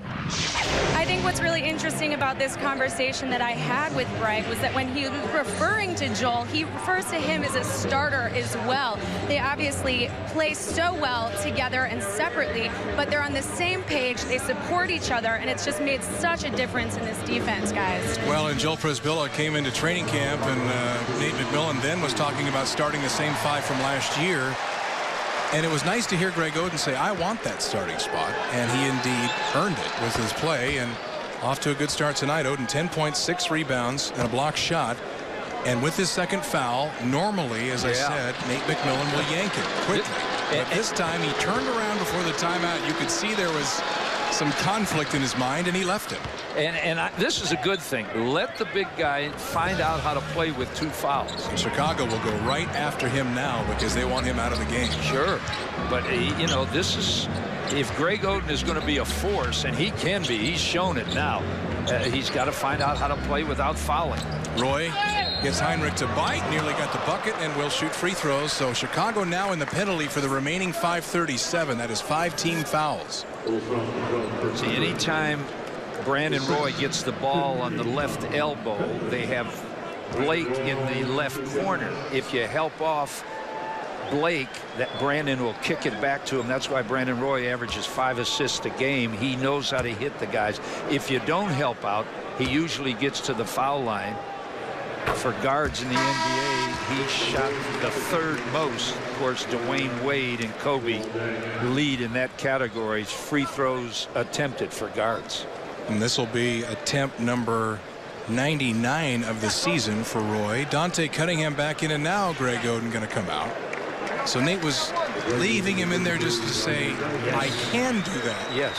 I think what's really interesting about this conversation that I had with Greg was that when he was referring to Joel, he refers to him as a starter as well. They obviously play so well together and separately, but they're on the same page. They support each other, and it's just made such a difference in this defense, guys. Well, and Joel Przybilla came into training camp, and Nate McMillan then was talking about starting the same 5 from last year. And it was nice to hear Greg Oden say, I want that starting spot. And he indeed earned it with his play. And off to a good start tonight. Oden 10 points, 6 rebounds, and a block shot. And with his second foul, normally, as I said, Nate McMillan will yank it quickly. But this time he turned around before the timeout. You could see there was some conflict in his mind, and he left him. This is a good thing. Let the big guy find out how to play with 2 fouls. And Chicago will go right after him now because they want him out of the game. Sure. But, this is, if Greg Oden is going to be a force, and he can be, he's shown it now, he's got to find out how to play without fouling. Roy gets Heinrich to bite, nearly got the bucket, and will shoot free throws. So Chicago now in the penalty for the remaining 5:37. That is 5 team fouls. See, anytime Brandon Roy gets the ball on the left elbow, they have Blake in the left corner. If you help off Blake, that Brandon will kick it back to him. That's why Brandon Roy averages 5 assists a game. He knows how to hit the guys. If you don't help out, he usually gets to the foul line. For guards in the NBA, he shot the 3rd most. Of course, Dwayne Wade and Kobe lead in that category. Free throws attempted for guards. And this will be attempt number 99 of the season for Roy. Dante Cunningham back in, and now Greg Oden going to come out. So Nate was leaving him in there just to say, I can do that. Yes.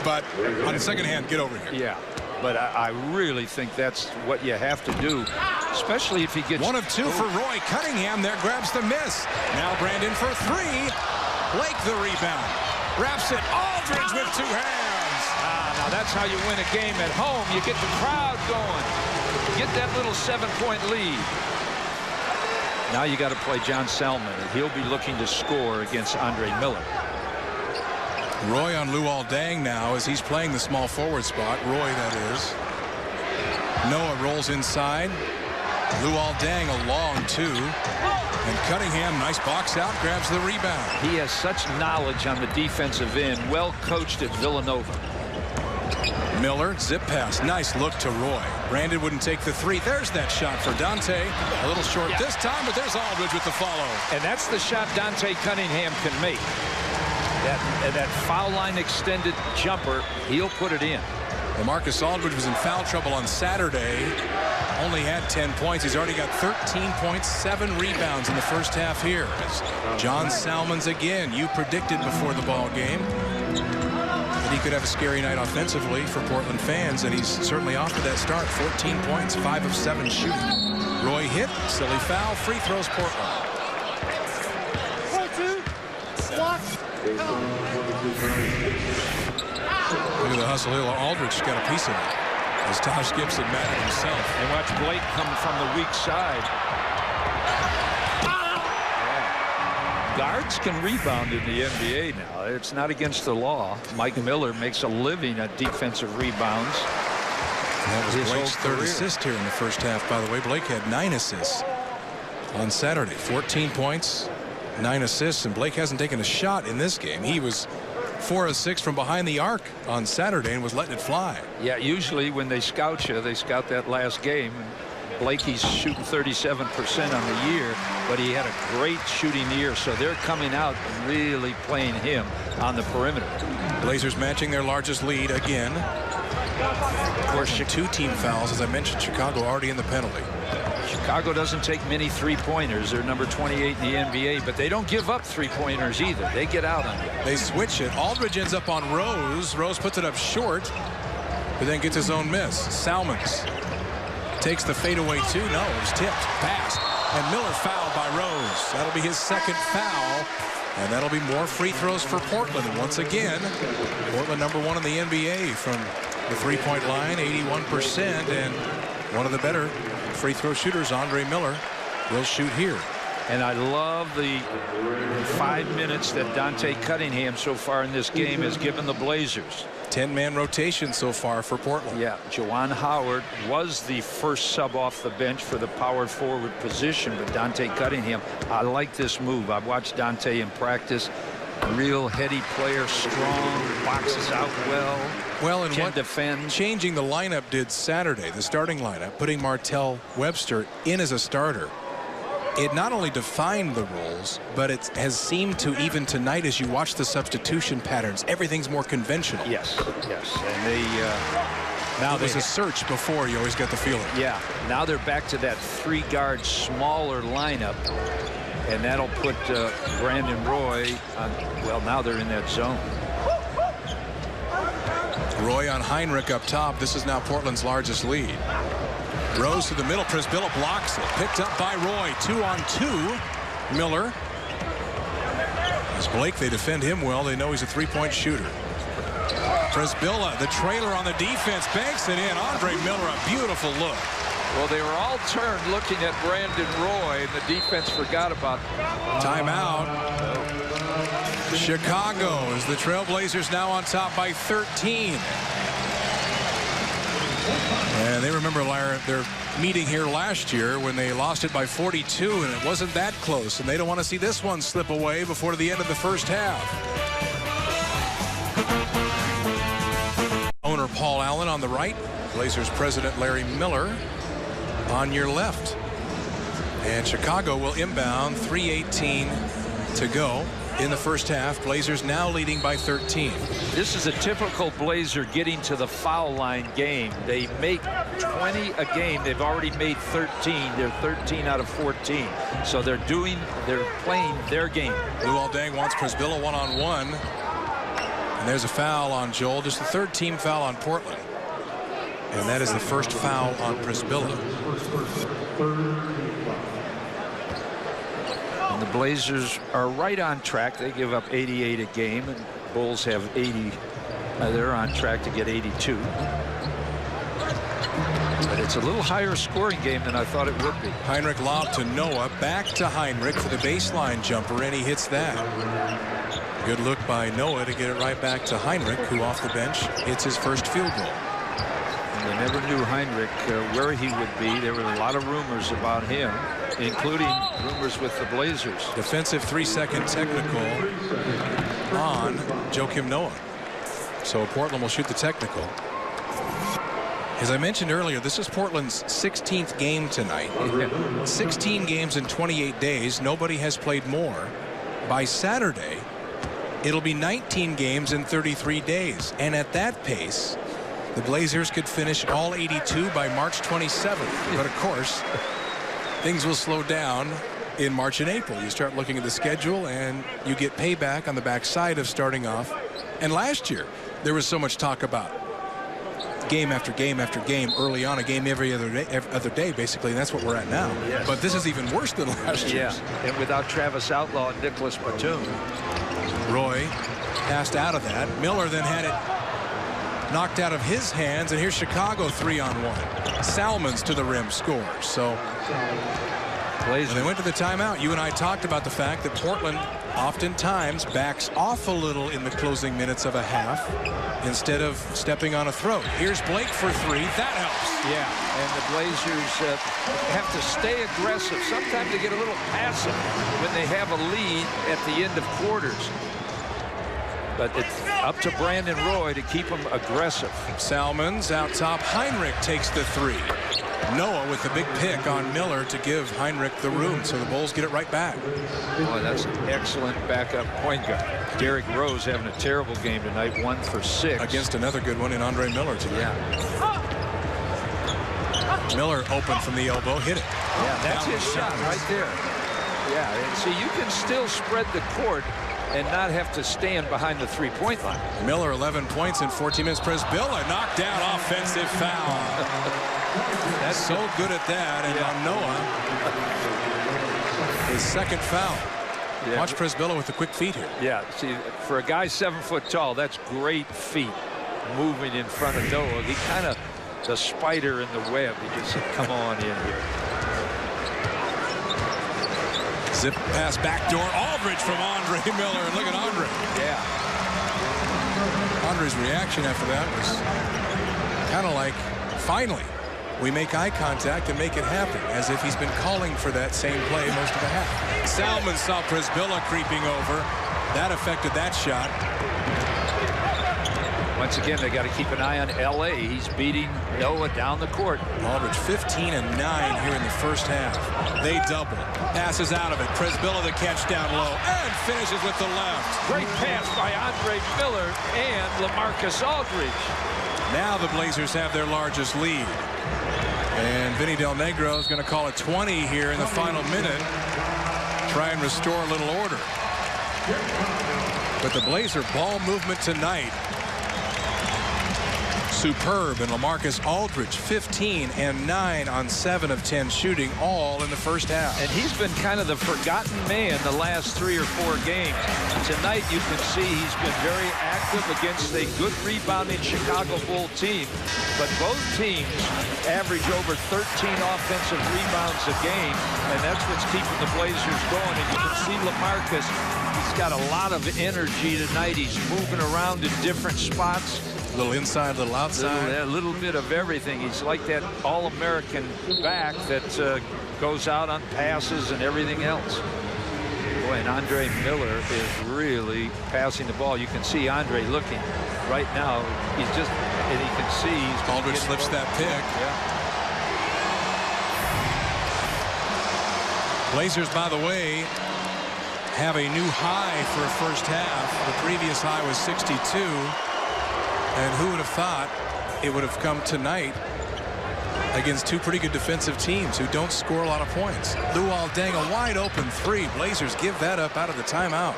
But on the second hand, get over here. Yeah. But I really think that's what you have to do, especially if he gets 1 of 2 for Roy. Cunningham there grabs the miss. Now Brandon for 3. Blake the rebound. Wraps it. Aldridge with 2 hands. Now that's how you win a game at home. You get the crowd going. get that little 7-point lead. Now you got to play John Salmon, and he'll be looking to score against Andre Miller. Roy on Luol Deng now as he's playing the small forward spot. Roy, that is. Noah rolls inside. Luol Deng a long 2. And Cunningham, nice box out, grabs the rebound. He has such knowledge on the defensive end, well coached at Villanova. Miller, zip pass, nice look to Roy. Brandon wouldn't take the 3. There's that shot for Dante. A little short this time, but there's Aldridge with the follow. And that's the shot Dante Cunningham can make. That foul line extended jumper, he'll put it in. Marcus Aldridge was in foul trouble on Saturday. Only had 10 points. He's already got 13 points, 7 rebounds in the first half here. As John Salmons again, you predicted before the ball game that he could have a scary night offensively for Portland fans, and he's certainly off to that start. 14 points, 5 of 7 shooting. Roy hit, silly foul, free throws Portland. Look at the hustle. Aldridge got a piece of it as Taj Gibson mad at himself. And watch Blake come from the weak side. Yeah. Guards can rebound in the NBA now. It's not against the law. Mike Miller makes a living at defensive rebounds. That was Blake's third assist here in the first half, by the way. Blake had 9 assists on Saturday. 14 points, 9 assists, and Blake hasn't taken a shot in this game. He was 4 of 6 from behind the arc on Saturday and was letting it fly. Yeah, usually when they scout you, they scout that last game. Blake, he's shooting 37% on the year, but he had a great shooting year, so they're coming out and really playing him on the perimeter. Blazers matching their largest lead again. Of course, 2 team fouls, as I mentioned. Chicago already in the penalty. Chicago doesn't take many 3-pointers. They're number 28 in the NBA, but they don't give up 3-pointers either. They get out on it. They switch it. Aldridge ends up on Rose. Rose puts it up short, but then gets his own miss. Salmons takes the fadeaway 2. No, it was tipped. Passed. And Miller fouled by Rose. That'll be his second foul. And that'll be more free throws for Portland. And once again, Portland number 1 in the NBA from the 3-point line, 81%. And one of the better free throw shooters, Andre Miller, will shoot here. And I love the 5 minutes that Dante Cunningham so far in this game has given the Blazers. 10-man rotation so far for Portland. Yeah, Juwan Howard was the first sub off the bench for the power forward position, but Dante Cunningham, I like this move. I've watched Dante in practice. Real heady player, strong, boxes out well, and can what defend. Changing the lineup did Saturday, the starting lineup, putting Martell Webster in as a starter. It not only defined the roles, but it has seemed to, even tonight as you watch the substitution patterns, everything's more conventional. Yes. And they now there's a search before, you always get the feeling. Yeah, now they're back to that 3-guard smaller lineup, and that'll put Brandon Roy on. Well, now they're in that zone. Roy on Heinrich up top. This is now Portland's largest lead. Rose to the middle. Przybilla blocks it. Picked up by Roy. 2-on-2. Miller. As Blake, they defend him well. They know he's a 3-point shooter. Przybilla, the trailer on the defense, banks it in. Andre Miller, a beautiful look. Well, they were all turned looking at Brandon Roy, and the defense forgot about timeout. Chicago as the Trailblazers now on top by 13. And they remember their meeting here last year when they lost it by 42, and it wasn't that close, and they don't want to see this one slip away before the end of the first half. Owner Paul Allen on the right, Blazers president Larry Miller on your left. And Chicago will inbound. 3:18 to go in the first half. Blazers now leading by 13. This is a typical Blazer getting to the foul line game. They make 20 a game. They've already made 13. They're 13 out of 14. So they're playing their game. Luol Deng wants Przybilla one-on-one. And there's a foul on Joel. Just the 3rd team foul on Portland. And that is the first foul on Przybilla. And the Blazers are right on track. They give up 88 a game, and Bulls have 80. They're on track to get 82. But it's a little higher scoring game than I thought it would be. Heinrich lob to Noah, back to Heinrich for the baseline jumper, and he hits that. Good look by Noah to get it right back to Heinrich, who off the bench hits his first field goal. And they never knew Heinrich where he would be. There were a lot of rumors about him, including rumors with the Blazers. Defensive 3-second technical on Joakim Noah. So Portland will shoot the technical. As I mentioned earlier, this is Portland's 16th game tonight. 16 games in 28 days. Nobody has played more. By Saturday, it'll be 19 games in 33 days. And at that pace, the Blazers could finish all 82 by March 27th. But of course, things will slow down in March and April. You start looking at the schedule and you get payback on the backside of starting off. And last year, there was so much talk about game after game after game, early on, a game every other day, basically, and that's what we're at now. Yes. But this is even worse than last year. Yeah, and without Travis Outlaw and Nicholas Batum. Roy passed out of that. Miller then had it knocked out of his hands, and here's Chicago 3-on-1. Salmons to the rim scores. So when they went to the timeout, you and I talked about the fact that Portland oftentimes backs off a little in the closing minutes of a half instead of stepping on a throat. Here's Blake for three. That helps. Yeah, and the Blazers have to stay aggressive. Sometimes they get a little passive when they have a lead at the end of quarters. But it's up to Brandon Roy to keep them aggressive. Salmons out top. Heinrich takes the three. Noah with the big pick on Miller to give Heinrich the room, so the Bulls get it right back. Boy, that's an excellent backup point guard. Derrick Rose having a terrible game tonight, 1 for 6. Against another good one in Andre Miller today. Yeah. Miller open from the elbow, hit it. Yeah, that's his shot right there. Yeah, and see, you can still spread the court and not have to stand behind the three-point line. Miller 11 points in 14 minutes. Presbilla knocked down, offensive foul. That's so good at that, and on Noah, his second foul. Yeah. Watch Presbilla with the quick feet here. Yeah, see, for a guy 7 foot tall, that's great feet moving in front of Noah. He kind of the spider in the web. He just said, come on in here. Zip pass backdoor. Aldridge from Andre Miller. And look at Andre. Yeah. Andre's reaction after that was kind of like, finally, we make eye contact and make it happen, as if he's been calling for that same play most of the half. Salmon saw Presbilla creeping over. That affected that shot. Once again, they got to keep an eye on L.A. He's beating Noah down the court. Aldridge 15 and 9 here in the first half. They double. Passes out of it. Presbilla the catch down low and finishes with the left. Great pass by Andre Miller and LaMarcus Aldridge. Now the Blazers have their largest lead. And Vinny Del Negro is going to call it 20 here in the final minute. Try and restore a little order. But the Blazer ball movement tonight, superb. And LaMarcus Aldridge 15 and 9 on 7 of 10 shooting, all in the first half. And he's been kind of the forgotten man the last 3 or 4 games. Tonight you can see he's been very active against a good rebounding Chicago Bull team. But both teams average over 13 offensive rebounds a game, and that's what's keeping the Blazers going. And you can see LaMarcus, he's got a lot of energy tonight. He's moving around in different spots. A little inside, a little outside. A little bit of everything. He's like that All-American back that goes out on passes and everything else. Boy, and Andre Miller is really passing the ball. You can see Andre looking right now. He's just, and he can see he's Aldridge slips that pick. Yeah. Blazers, by the way, have a new high for a first half. The previous high was 62. And who would have thought it would have come tonight against two pretty good defensive teams who don't score a lot of points. Luol Deng, a wide open three. Blazers give that up out of the timeout.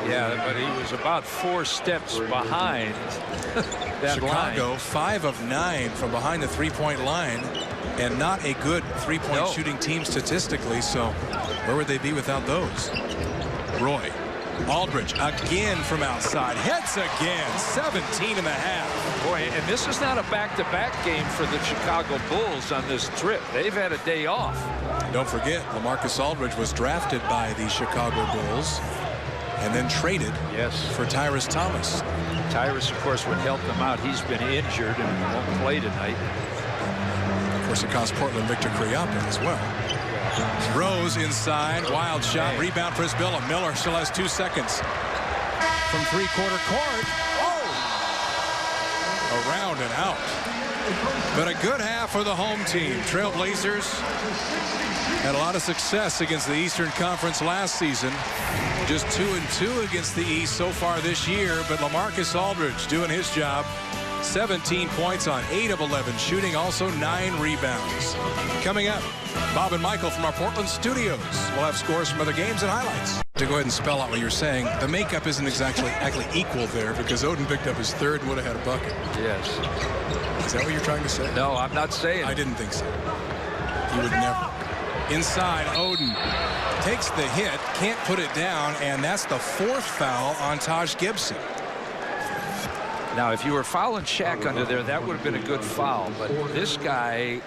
Yeah, but he was about 4 steps behind that Chicago, line. 5 of 9 from behind the three-point line, and not a good three-point shooting team statistically. So where would they be without those? Roy. Aldridge again from outside. Hits again. 17 and a half. Boy, and this is not a back-to-back game for the Chicago Bulls on this trip. They've had a day off. Don't forget, LaMarcus Aldridge was drafted by the Chicago Bulls and then traded for Tyrus Thomas. Tyrus, of course, would help them out. He's been injured and won't play tonight. Of course, it cost Portland Victor Kriapin as well. Rose inside, wild shot, rebound for Isbilla. Miller still has 2 seconds from three-quarter court. Around and out. But a good half for the home team. Trailblazers had a lot of success against the Eastern Conference last season. Just 2-2 against the East so far this year. But LaMarcus Aldridge doing his job. 17 points on 8 of 11 shooting, also 9 rebounds. Coming up, Bob and Michael from our Portland studios. We'll have scores from other games and highlights. To go ahead and spell out what you're saying, the makeup isn't exactly equal there because Oden picked up his third and would have had a bucket. Yes. Is that what you're trying to say? No, I'm not saying. I didn't think so. He would never. Inside, Oden takes the hit, can't put it down, and that's the 4th foul on Taj Gibson. Now, if you were fouling Shaq under there, that would have been a good foul. But this guy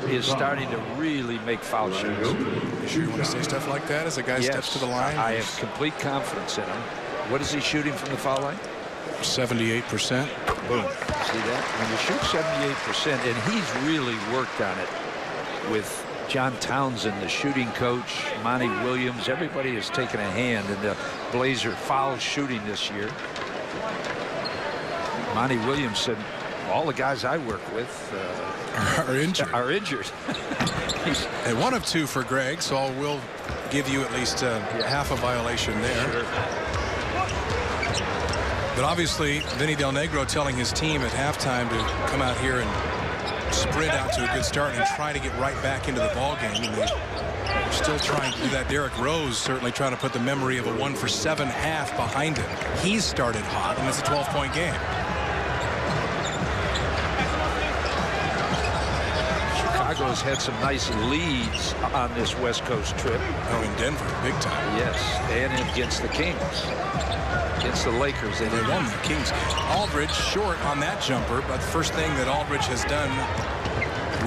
is starting to really make foul shots. You sure you want to say stuff like that as a guy steps to the line? I have complete confidence in him. What is he shooting from the foul line? 78%. Boom. See that? When you shoot 78%, and he's really worked on it with John Townsend, the shooting coach, Monty Williams. Everybody has taken a hand in the Blazer foul shooting this year. Monty Williams said, all the guys I work with are injured. And 1 of 2 for Greg, so we'll give you at least half a violation there. Sure. But obviously, Vinny Del Negro telling his team at halftime to come out here and sprint out to a good start and try to get right back into the ball game. And they're still trying to do that. Derrick Rose certainly trying to put the memory of a 1-for-7 half behind him. He's started hot, and it's a 12-point game. Chicago's had some nice leads on this West Coast trip. Oh, in Denver, big time. Yes, and against the Kings. Against the Lakers. They won the Kings. Aldridge short on that jumper, but the first thing that Aldridge has done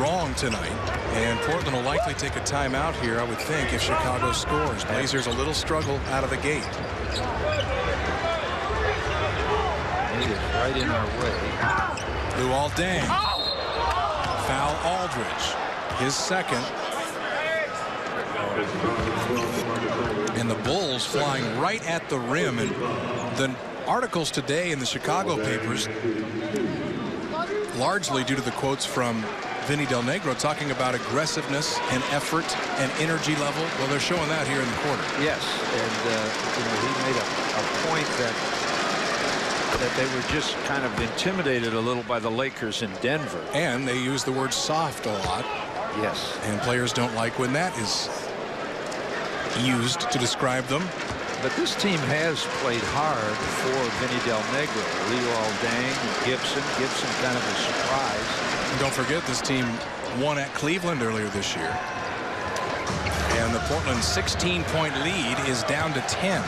wrong tonight. And Portland will likely take a timeout here, I would think, if Chicago scores. Blazers a little struggle out of the gate. It is right in our way. Luol Deng. Foul Aldridge, his second. And the Bulls flying right at the rim. And the articles today in the Chicago papers, largely due to the quotes from Vinny Del Negro talking about aggressiveness and effort and energy level. Well, they're showing that here in the quarter. Yes, and he made a point that they were just kind of intimidated a little by the Lakers in Denver. And they use the word soft a lot. Yes. And players don't like when that is used to describe them. But this team has played hard for Vinny Del Negro. Luol Deng, Gibson kind of a surprise. And don't forget, this team won at Cleveland earlier this year. And the Portland 16-point lead is down to 10.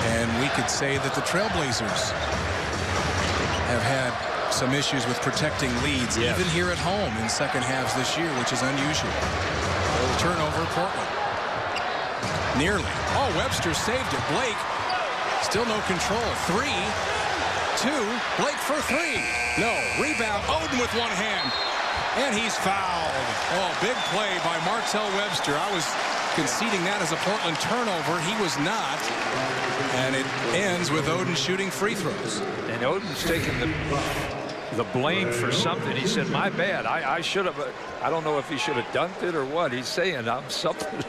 And we could say that the Trailblazers have had some issues with protecting leads, even here at home in second halves this year, which is unusual. Turnover, Portland. Nearly. Oh, Webster saved it. Blake, still no control. 3, 2, Blake for 3. No, rebound, Oden with one hand. And he's fouled. Oh, big play by Martell Webster. I was conceding that as a Portland turnover. He was not. And it ends with Oden shooting free throws. And Oden's taking the blame for something. He said, my bad. I should have. I don't know if he should have dunked it or what. He's saying I'm something.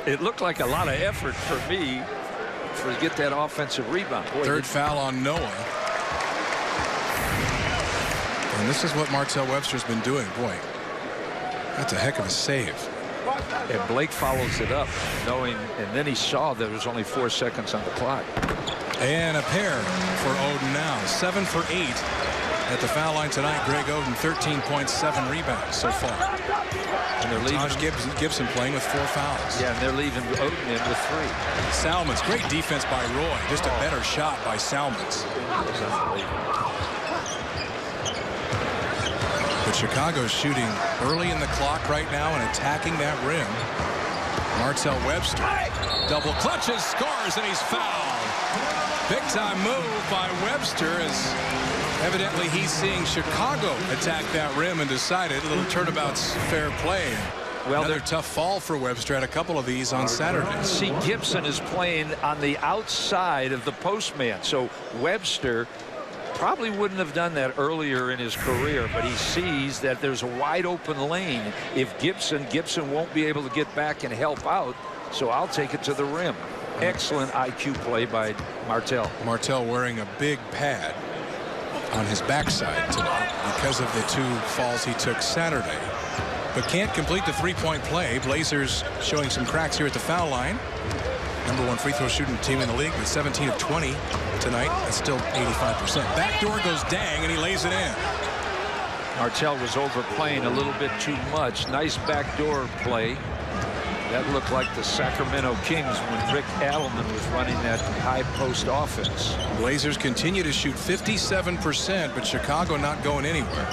It looked like a lot of effort for me to get that offensive rebound. Boy, third foul on Noah. And this is what Martell Webster's been doing. Boy, that's a heck of a save. And Blake follows it up, knowing, and then he saw there was only 4 seconds on the clock. And a pair for Oden now. 7 for 8 at the foul line tonight. Greg Oden, 13.7 rebounds so far. And they're leaving Taj Gibson playing with 4 fouls. Yeah, and they're leaving Oden in with 3. Salmons, great defense by Roy. Just a better shot by Salmons. But Chicago's shooting early in the clock right now and attacking that rim. Martell Webster double clutches, scores, and he's fouled. Big time move by Webster as evidently he's seeing Chicago attack that rim and decided a little turnabout's fair play. Well, another tough fall for Webster. Had a couple of these on Saturday. See, Gibson is playing on the outside of the postman, so Webster probably wouldn't have done that earlier in his career, but he sees that there's a wide open lane. If Gibson won't be able to get back and help out, so I'll take it to the rim. Excellent IQ play by Martell. Martell wearing a big pad on his backside tonight because of the 2 falls he took Saturday, but can't complete the 3-point play. Blazers showing some cracks here at the foul line. #1 free throw shooting team in the league with 17 of 20 tonight. That's still 85%. Backdoor goes Dang, and he lays it in. Martell was overplaying a little bit too much. Nice backdoor play. That looked like the Sacramento Kings when Rick Adelman was running that high post offense. Blazers continue to shoot 57%, but Chicago not going anywhere.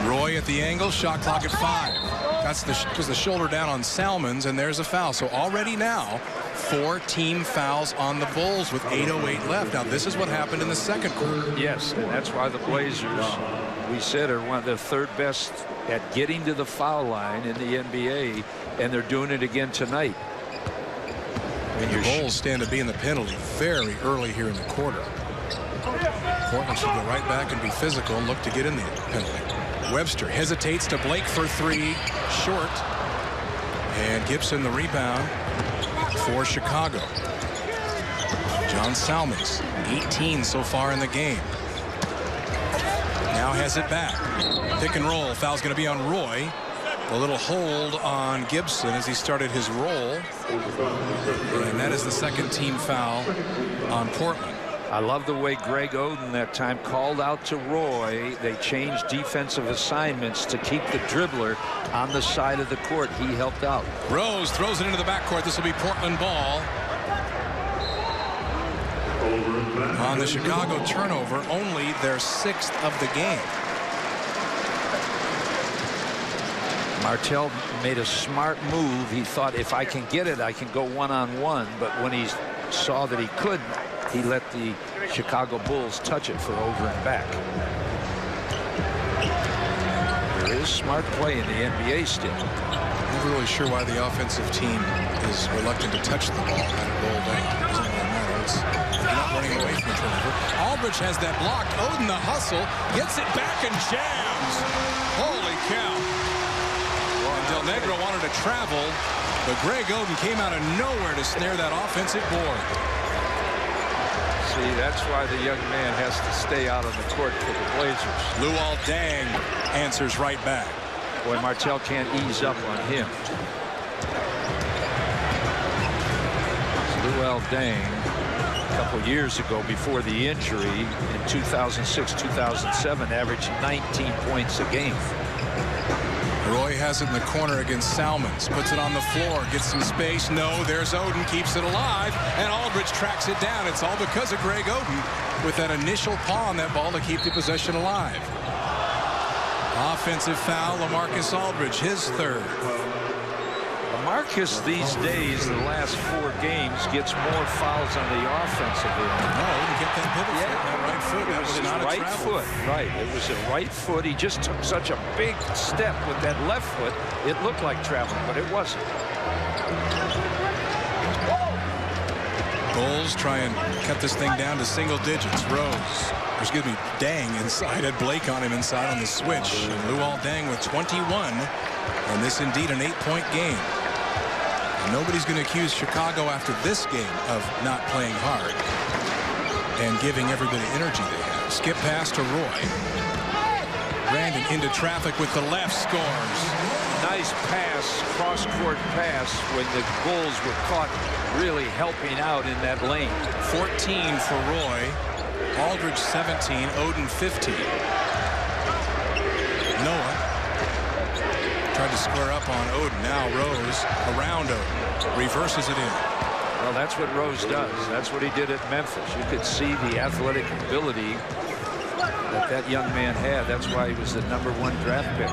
Roy at the angle, shot clock at 5. That's was the shoulder down on Salmons, and there's a foul. So already now 4 team fouls on the Bulls with 8:08 left. Now this is what happened in the second quarter. Yes, and that's why the Blazers, we said, are one of the 3rd best at getting to the foul line in the NBA, and they're doing it again tonight. And your Bulls stand to be in the penalty very early here in the quarter. Portland should go right back and be physical and look to get in the penalty. Webster hesitates to Blake for 3, short, and Gibson the rebound for Chicago. John Salmons, 18 so far in the game. Now has it back. Pick and roll. Foul's going to be on Roy. A little hold on Gibson as he started his roll. And that is the 2nd team foul on Portland. I love the way Greg Oden that time called out to Roy. They changed defensive assignments to keep the dribbler on the side of the court. He helped out. Rose throws it into the backcourt. This will be Portland ball. On the Chicago turnover, only their 6th of the game. Martell made a smart move. He thought, if I can get it, I can go one-on-one. But when he saw that he couldn't, he let the Chicago Bulls touch it for over and back. There is smart play in the NBA still. Never really sure why the offensive team is reluctant to touch the ball. Let it roll down. Doesn't really matter. You're not running away from the turnover. Aldridge has that blocked. Oden the hustle, gets it back and jams. Holy cow. And Del Negro wanted to travel, but Greg Oden came out of nowhere to snare that offensive board. See, that's why the young man has to stay out on the court for the Blazers. Luol Deng answers right back. Boy, Martell can't ease up on him. Luol Deng, a couple years ago before the injury in 2006-2007, averaged 19 points a game. Roy has it in the corner against Salmons. Puts it on the floor. Gets some space. No, there's Oden. Keeps it alive. And Aldridge tracks it down. It's all because of Greg Oden with that initial paw on that ball to keep the possession alive. Offensive foul, LaMarcus Aldridge, his 3rd. LaMarcus these days, the last 4 games, gets more fouls on the offensive end. No, he kept that pivot foot, that right foot. That was his right foot. Right, it was a right foot. He just took such a big step with that left foot. It looked like traveling, but it wasn't. Bulls try and cut this thing down to single digits. Deng inside, had Blake on him inside on the switch. And Luol Deng with 21, and this indeed an 8-point game. And nobody's going to accuse Chicago after this game of not playing hard and giving everybody energy they have. Skip pass to Roy. Brandon into traffic with the left, scores. Nice pass, cross-court pass when the Bulls were caught really helping out in that lane. 14 for Roy. Aldridge 17, Oden 15. Noah tried to square up on Oden. Now Rose around Oden. Reverses it in. Well, that's what Rose does. That's what he did at Memphis. You could see the athletic ability that young man had. That's why he was the #1 draft pick.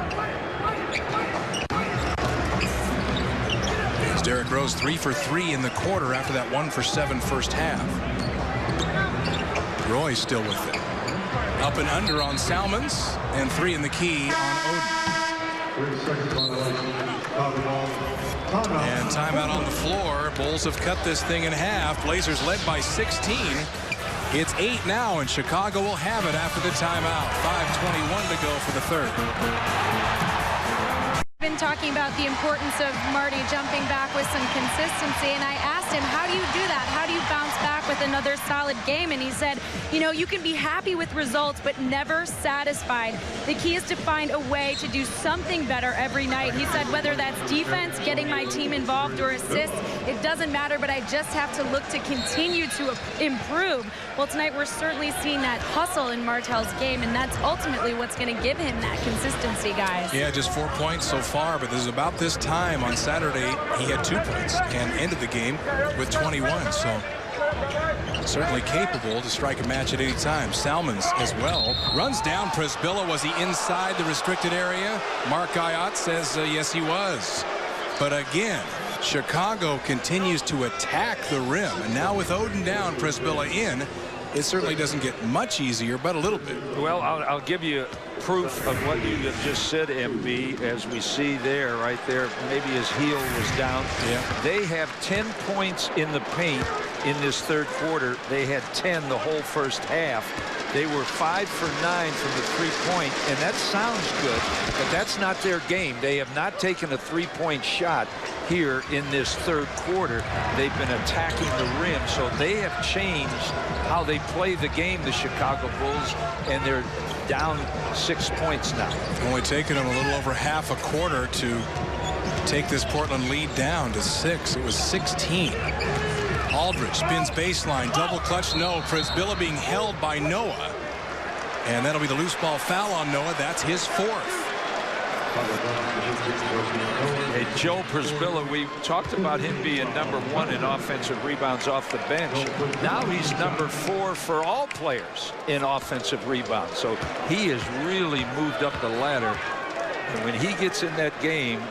As Derrick Rose 3 for 3 in the quarter after that 1 for 7 first half. Roy still with it. Up and under on Salmons, and 3 in the key on Oden. And timeout on the floor. Bulls have cut this thing in half. Blazers led by 16. It's 8 now, and Chicago will have it after the timeout. 5:21 to go for the third. Been talking about the importance of Marty jumping back with some consistency, and I asked him, how do you do that? How do you bounce back with another solid game? And he said, you know, you can be happy with results but never satisfied. The key is to find a way to do something better every night. He said, whether that's defense, getting my team involved, or assists, it doesn't matter, but I just have to look to continue to improve. Well, tonight we're certainly seeing that hustle in Martell's game, and that's ultimately what's going to give him that consistency, guys. Yeah, just 4 points so far, but this is about this time on Saturday he had 2 points and ended the game with 21. So certainly capable to strike a match at any time. Salmons as well. Runs down Przybilla. Was he inside the restricted area? Mark Ayotte says yes, he was. But again, Chicago continues to attack the rim. And now with Oden down, Przybilla in, it certainly doesn't get much easier, but a little bit. Well, I'll give you proof of what you have just said, MB, as we see there, right there. Maybe his heel was down. Yeah. They have 10 points in the paint in this third quarter. They had 10 the whole first half. They were 5 for 9 from the three-point, and that sounds good, but that's not their game. They have not taken a three-point shot here in this third quarter. They've been attacking the rim, so they have changed how they play the game, the Chicago Bulls, and they're down 6 points now. Only taken them a little over half a quarter to take this Portland lead down to 6. It was 16. Aldridge spins baseline, double clutch, no. Przybilla being held by Noah. And that'll be the loose ball foul on Noah. That's his 4th. Hey, Joe Przybilla, we talked about him being #1 in offensive rebounds off the bench. Now he's #4 for all players in offensive rebounds. So he has really moved up the ladder. And when he gets in that game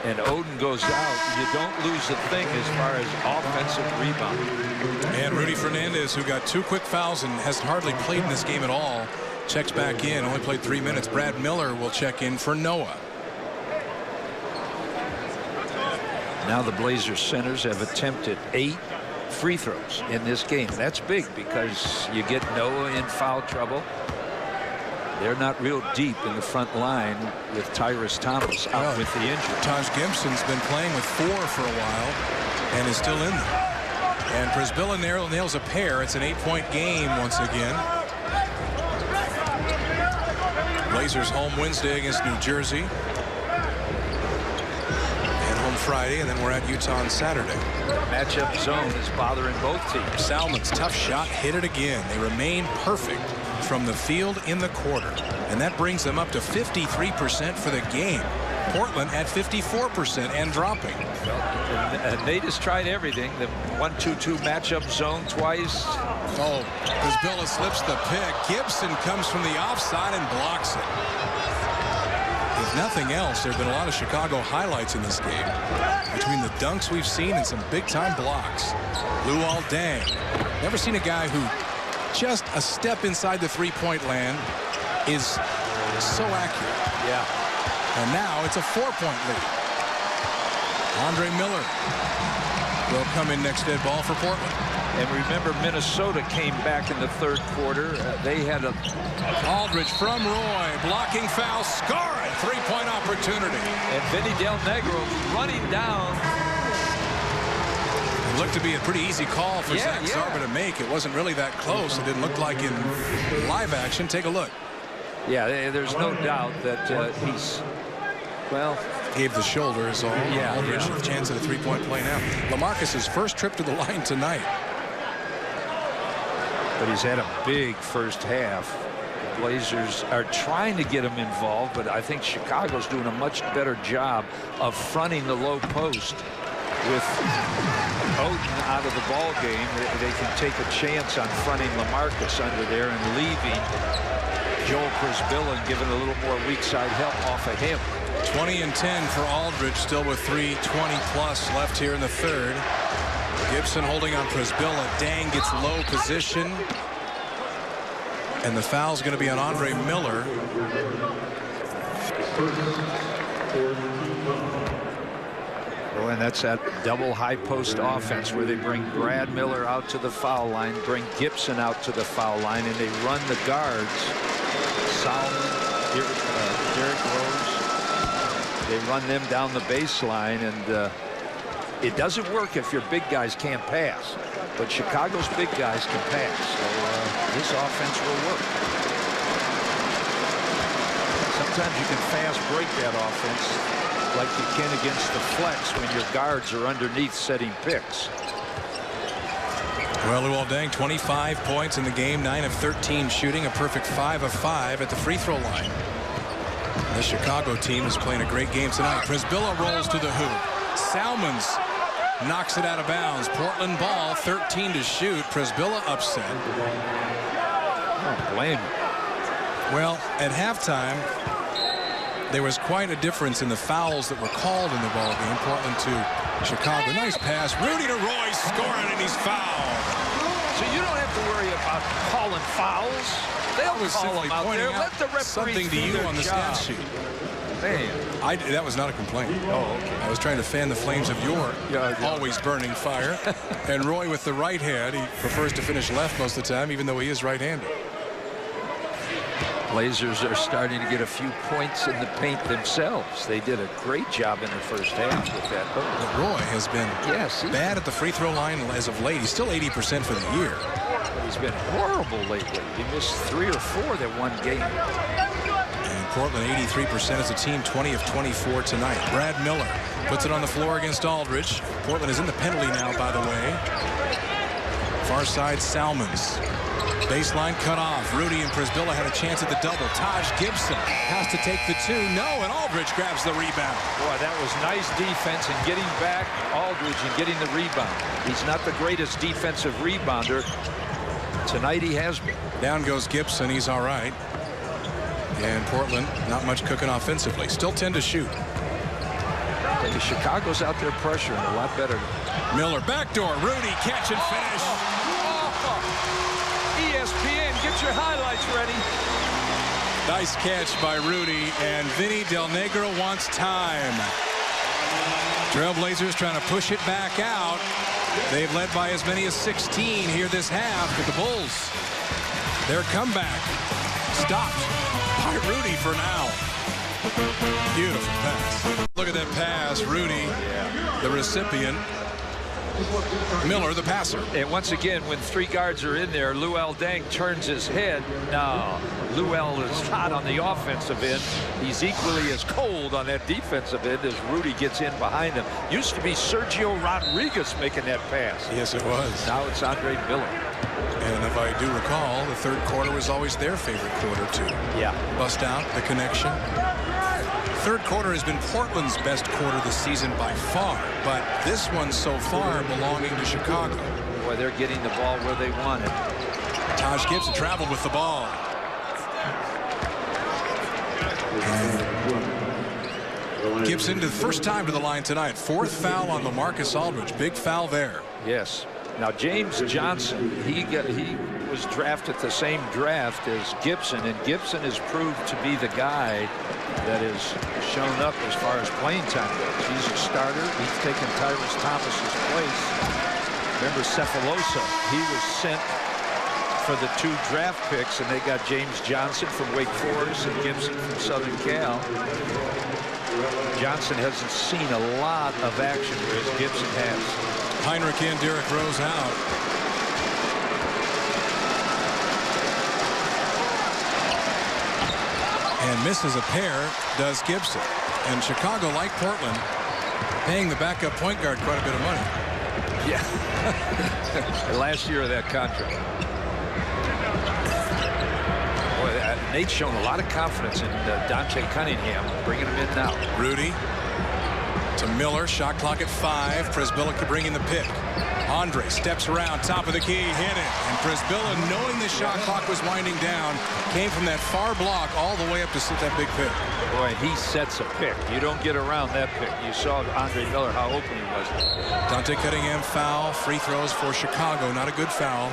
and Oden goes out, you don't lose a thing as far as offensive rebound. And Rudy Fernandez, who got 2 quick fouls and has hardly played in this game at all, checks back in. Only played 3 minutes. Brad Miller will check in for Noah. Now the Blazers centers have attempted 8 free throws in this game. That's big because you get Noah in foul trouble. They're not real deep in the front line with Tyrese Thomas out with the injury. Taj Gibson's been playing with 4 for a while and is still in there. And Przybilla nails a pair. It's an 8-point game once again. Blazers home Wednesday against New Jersey. And home Friday, and then we're at Utah on Saturday. Matchup zone is bothering both teams. Salmons, tough shot, hit it again. They remain perfect from the field in the quarter. And that brings them up to 53% for the game. Portland at 54% and dropping. And they just tried everything. The 1-2-2 matchup zone twice. Oh, Przybilla slips the pick. Gibson comes from the offside and blocks it. If nothing else, there have been a lot of Chicago highlights in this game. Between the dunks we've seen and some big-time blocks. Luol Deng. Never seen a guy who just a step inside the three-point land is so accurate. Yeah. And now it's a 4-point lead. Andre Miller will come in next dead ball for Portland. And remember, Minnesota came back in the third quarter. They had a Aldridge from Roy, blocking foul, scoring, 3-point opportunity. And Vinny Del Negro running down. It looked to be a pretty easy call for Zach Zarba to make. It wasn't really that close. It didn't look like in live action. Take a look. Yeah, there's no doubt that he's, well, gave the shoulder is all. Yeah, Aldridge with a chance at a 3-point play now. LaMarcus's first trip to the line tonight. But he's had a big first half. The Blazers are trying to get him involved, but I think Chicago's doing a much better job of fronting the low post with Oden out of the ball game, they can take a chance on fronting LaMarcus under there and leaving Joel Przybilla and giving a little more weak side help off of him. 20 and 10 for Aldridge, still with 3:20+ left here in the third. Gibson holding on Przybilla. Deng gets low position. And the foul's going to be on Andre Miller. Oh, and that's that double high post offense where they bring Brad Miller out to the foul line, bring Gibson out to the foul line, and they run the guards. Solomon, Derrick Rose. They run them down the baseline, and it doesn't work if your big guys can't pass. But Chicago's big guys can pass, so this offense will work. Sometimes you can fast break that offense like you can against the flex when your guards are underneath setting picks. Well, Luol Deng, 25 points in the game, 9 of 13 shooting, a perfect 5 of 5 at the free throw line. The Chicago team is playing a great game tonight. Przybilla rolls to the hoop. Salmons knocks it out of bounds. Portland ball, 13 to shoot. Przybilla upset. Don't blame him. Well, at halftime, there was quite a difference in the fouls that were called in the ball game. Portland to Chicago. Nice pass. Rudy to Royce, scoring, and he's fouled. So you don't have to worry about calling fouls. They'll call them out there. Let the referees something to you on the stat sheet. Man, that was not a complaint. Oh, okay. I was trying to fan the flames of your always burning fire. And Roy with the right hand, he prefers to finish left most of the time, even though he is right-handed. Blazers are starting to get a few points in the paint themselves. They did a great job in the first half with that. But Roy has been bad at the free throw line as of late. He's still 80% for the year. But he's been horrible lately. He missed 3 or 4 that one game. And Portland 83% as a team, 20 of 24 tonight. Brad Miller puts it on the floor against Aldridge. Portland is in the penalty now, by the way. Far side, Salmons. Baseline cut off. Rudy and Przybilla had a chance at the double. Taj Gibson has to take the 2. No, and Aldridge grabs the rebound. Boy, that was nice defense and getting back Aldridge and getting the rebound. He's not the greatest defensive rebounder. Tonight he has been. Down goes Gibson. He's all right. And Portland, not much cooking offensively. Still 10 to shoot. Chicago's out there pressuring a lot better. Miller, backdoor. Rudy, catch and finish. ESPN, get your highlights ready. Nice catch by Rudy, and Vinny Del Negro wants time. Trailblazers trying to push it back out. They've led by as many as 16 here this half, but the Bulls, their comeback stopped by Rudy for now. Beautiful pass. Look at that pass. Rudy, the recipient. Miller, the passer. And once again, when 3 guards are in there, Luol Deng turns his head. No, Luol is hot on the offensive end. He's equally as cold on that defensive end as Rudy gets in behind him. Used to be Sergio Rodriguez making that pass. Yes, it was. Now it's Andre Miller. And if I do recall, the third quarter was always their favorite quarter, too. Yeah. Bust out, the connection. Third quarter has been Portland's best quarter this season by far, but this one so far belonging to Chicago. Boy, they're getting the ball where they want it. Taj Gibson traveled with the ball. Gibson the first time to the line tonight. 4th foul on LaMarcus Aldridge. Big foul there. Yes. Now James Johnson, he was drafted the same draft as Gibson, and Gibson has proved to be the guy that has shown up as far as playing time goes. He's a starter. He's taken Tyrese Thomas's place. Remember Cephalosa, he was sent for the 2 draft picks, and they got James Johnson from Wake Forest and Gibson from Southern Cal. Johnson hasn't seen a lot of action, whereas Gibson has. Heinrich in, Derrick Rose out. And misses a pair, does Gibson. And Chicago, like Portland, paying the backup point guard quite a bit of money. Yeah. Last year of that contract. Boy, Nate's shown a lot of confidence in Dante Cunningham, bringing him in now. Rudy To Miller, shot clock at 5. Przybilla could bring in the pick. Andre steps around, top of the key, hit it. And Przybilla, knowing the shot clock was winding down, came from that far block all the way up to sit that big pick. Boy, he sets a pick. You don't get around that pick. You saw Andre Miller, how open he was. Dante Cunningham foul. Free throws for Chicago. Not a good foul.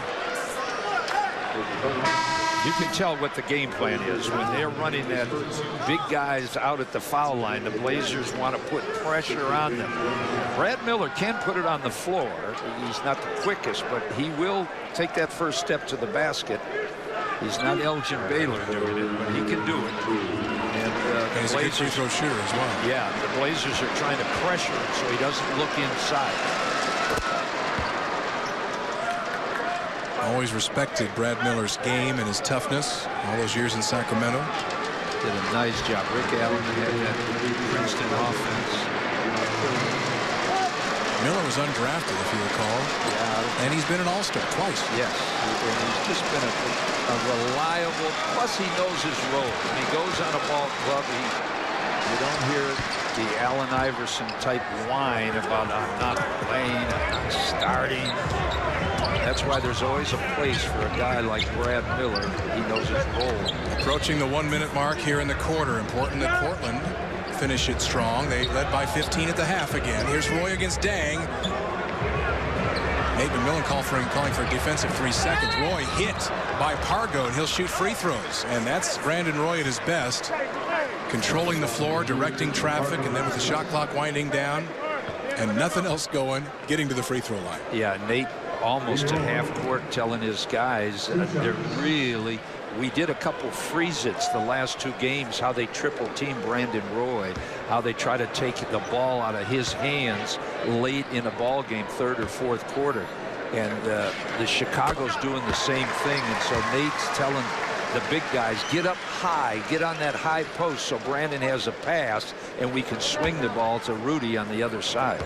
You can tell what the game plan is when they're running that big guys out at the foul line. The Blazers want to put pressure on them. Brad Miller can put it on the floor. He's not the quickest, but he will take that first step to the basket. He's not Elgin Baylor doing it, but he can do it. And he's a good free throw shooter as well. Yeah, the Blazers are trying to pressure him so he doesn't look inside. Always respected Brad Miller's game and his toughness all those years in Sacramento. Did a nice job. Rick Allen had that Princeton offense. Miller was undrafted, if you recall. Yeah. And he's been an all-star twice. Yes. And he's just been a reliable, plus he knows his role. When he goes on a ball club, you don't hear the Allen Iverson type whine about I'm not playing, I'm not starting. That's why there's always a place for a guy like Brad Miller. He knows his role. Approaching the 1-minute mark here in the quarter. Important that Portland finish it strong. They led by 15 at the half again. Here's Roy against Dang. Nate McMillan calling for a defensive 3 seconds. Roy hit by Pargo, and he'll shoot free throws. And that's Brandon Roy at his best. Controlling the floor, directing traffic, and then with the shot clock winding down and nothing else going, getting to the free throw line. Yeah, Nate almost to half court telling his guys they're really, we did a couple freeze-its the last 2 games, how they triple team Brandon Roy, how they try to take the ball out of his hands late in a ball game, 3rd or 4th quarter. And the Chicago's doing the same thing. And so Nate's telling the big guys, get up high, get on that high post so Brandon has a pass and we can swing the ball to Rudy on the other side.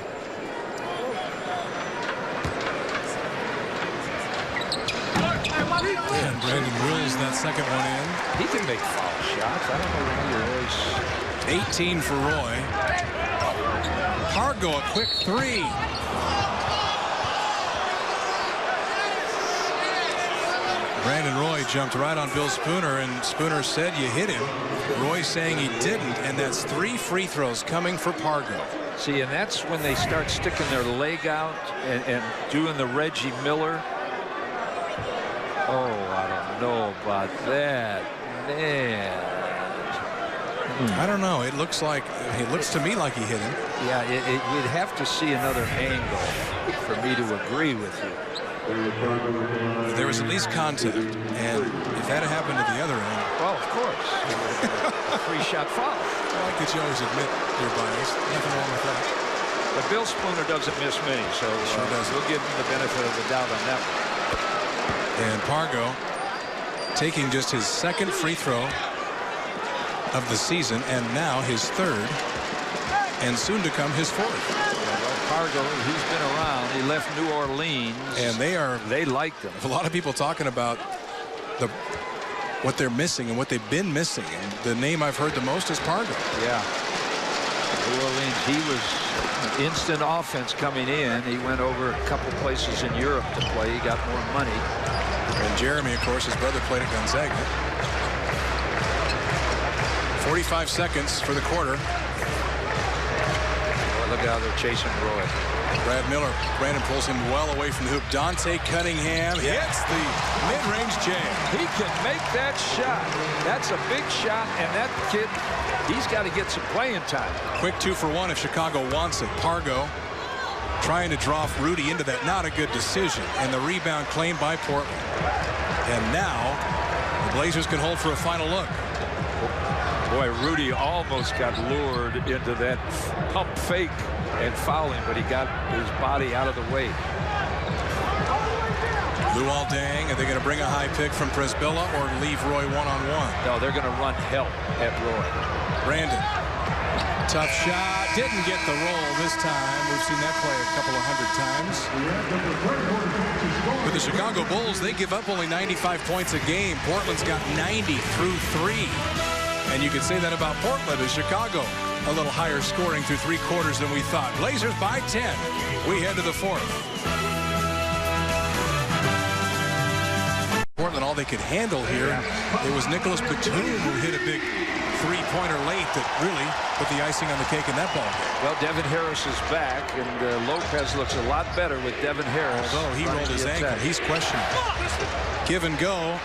And Brandon wills that second one in. He can make foul shots. I don't know why you're always... 18 for Roy. Pargo, a quick 3. Brandon Roy jumped right on Bill Spooner, and Spooner said you hit him. Roy saying he didn't, and that's 3 free throws coming for Pargo. See, and that's when they start sticking their leg out and doing the Reggie Miller. Oh, I don't know about that, man. I don't know. It looks to me like he hit him. Yeah, we'd have to see another angle for me to agree with you. There was at least contact, and if that had happened at the other end. Well, of course. A free shot foul. I like that you always admit you're biased. Nothing wrong with that. But Bill Spooner doesn't miss many, so we'll give him the benefit of the doubt on that one. And Pargo taking just his 2nd free throw of the season, and now his 3rd, and soon to come his 4th. Pargo, he's been around. He left New Orleans, and they liked him. A lot of people talking about what they're missing and what they've been missing, and the name I've heard the most is Pargo. Yeah, New Orleans. He was instant offense coming in. He went over a couple places in Europe to play. He got more money. And Jeremy, of course, his brother played at Gonzaga. 45 seconds for the quarter. Look how they're chasing Roy. Brad Miller. Brandon pulls him well away from the hoop. Dante Cunningham hits the mid-range jam. He can make that shot. That's a big shot, and that kid, he's got to get some playing time. Quick 2 for 1 if Chicago wants it. Pargo trying to draw Rudy into that. Not a good decision. And the rebound claimed by Portland. And now the Blazers can hold for a final look. Boy, Rudy almost got lured into that pump fake and fouling, but he got his body out of the way. Luol Deng, are they going to bring a high pick from Przybilla or leave Roy one-on-one? No, they're going to run help at Roy. Brandon, tough shot, didn't get the roll this time. We've seen that play a couple of 100 times. With the Chicago Bulls, they give up only 95 points a game. Portland's got 90 through 3. And you could say that about Portland as Chicago a little higher scoring through 3 quarters than we thought. Blazers by 10. We head to the 4th. Portland, all they could handle here. It was Nicholas Batum who hit a big 3-pointer late that really put the icing on the cake in that ball game. Well, Devin Harris is back, and Lopez looks a lot better with Devin Harris. Although he rolled his ankle, he's questionable. Give and go.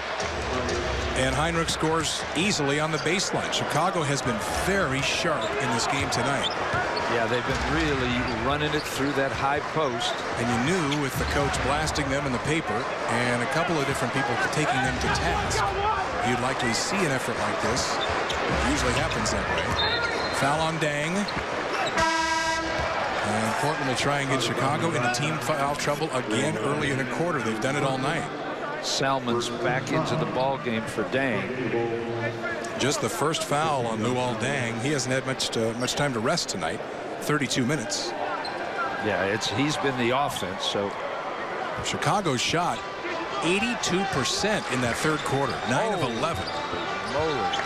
And Heinrich scores easily on the baseline. Chicago has been very sharp in this game tonight. Yeah, they've been really running it through that high post. And you knew with the coach blasting them in the paper and a couple of different people taking them to task, you'd likely see an effort like this. It usually happens that way. Foul on Deng. And Portland will try and get Chicago into team foul trouble again early in the quarter. They've done it all night. Salmon's back into the ball game for Deng. Just the first foul on Luol Deng. He hasn't had much time to rest tonight. 32 minutes. Yeah, he's been the offense. So Chicago shot 82% in that 3rd quarter. 9 of 11. Moly.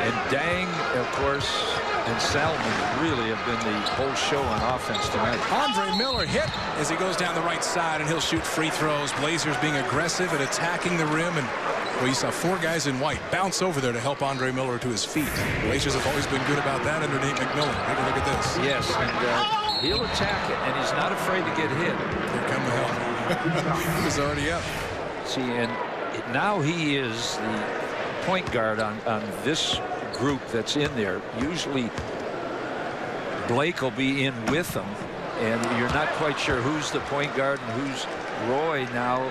And Deng, of course, and Salmon really have been the whole show on offense tonight. Andre Miller hit as he goes down the right side, and he'll shoot free throws. Blazers being aggressive at attacking the rim, and well, you saw 4 guys in white bounce over there to help Andre Miller to his feet. Blazers have always been good about that under Nate McMillan. Take a look at this. Yes, and he'll attack it, and he's not afraid to get hit. Here come the help. He was already up. See, and now he is the point guard on this group that's in there. Usually Blake will be in with them, and you're not quite sure who's the point guard and who's Roy. Now,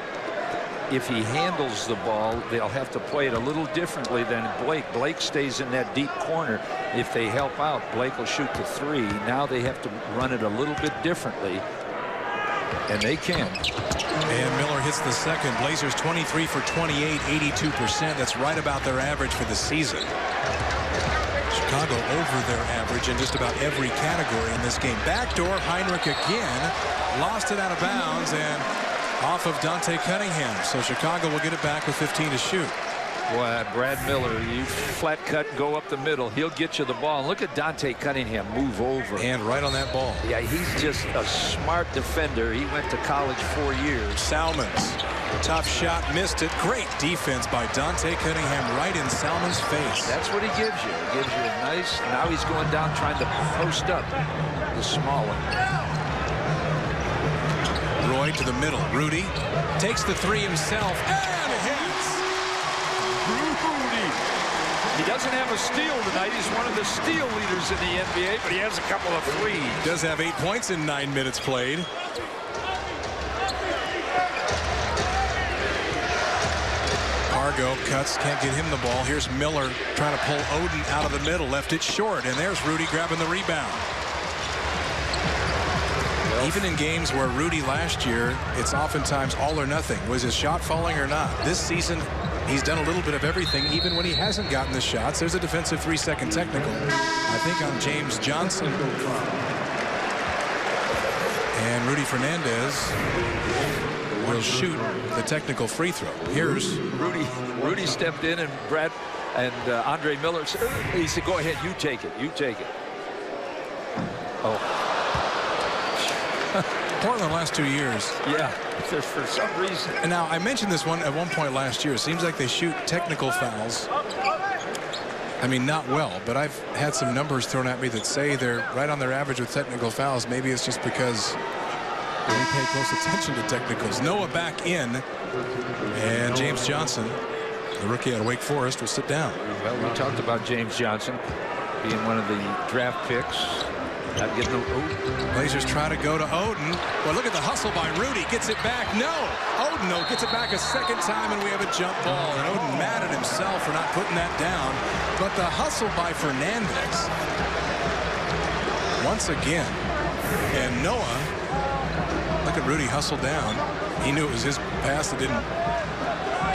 if he handles the ball, they'll have to play it a little differently than Blake. Blake stays in that deep corner. If they help out, Blake will shoot the 3. Now they have to run it a little bit differently, and they can. And Miller hits the second. Blazers 23 for 28, 82%. That's right about their average for the season. Chicago over their average in just about every category in this game. Backdoor, Heinrich again. Lost it out of bounds and off of Dante Cunningham. So Chicago will get it back with 15 to shoot. Boy, Brad Miller, you flat cut, go up the middle. He'll get you the ball. And look at Dante Cunningham move over. And right on that ball. Yeah, he's just a smart defender. He went to college 4 years. Salmons. Tough shot, missed it. Great defense by Dante Cunningham right in Salmon's face. That's what he gives you. He gives you a nice, now he's going down trying to post up the small one. Roy to the middle. Rudy takes the 3 himself and hits. Rudy. He doesn't have a steal tonight. He's one of the steal leaders in the NBA, but he has a couple of threes. Does have 8 points in 9 minutes played. Argo cuts, can't get him the ball. Here's Miller trying to pull Oden out of the middle, left it short, and there's Rudy grabbing the rebound. Even in games where Rudy last year, it's oftentimes all or nothing. Was his shot falling or not? This season, he's done a little bit of everything, even when he hasn't gotten the shots. There's a defensive 3-second technical, I think, on James Johnson. And Rudy Fernandez will shoot the technical free throw. Here's Rudy stepped in, and Brad and Andre Miller said, he said, go ahead, you take it, you take it. Oh. Portland the last 2 years. Yeah, for some reason. And now I mentioned this at one point last year. It seems like they shoot technical fouls. I mean, not well, but I've had some numbers thrown at me that say they're right on their average with technical fouls. Maybe it's just because we pay close attention to technicals. Noah back in, and James Johnson, the rookie out of Wake Forest, will sit down. Well, we talked about James Johnson being one of the draft picks. Not getting the Blazers try to go to Oden. Well, look at the hustle by Rudy. Gets it back. No. Oden, though, gets it back a second time, and we have a jump ball. And Oden mad at himself for not putting that down. But the hustle by Fernandez. Once again. And Noah, look at Rudy hustle down. He knew it was his pass that didn't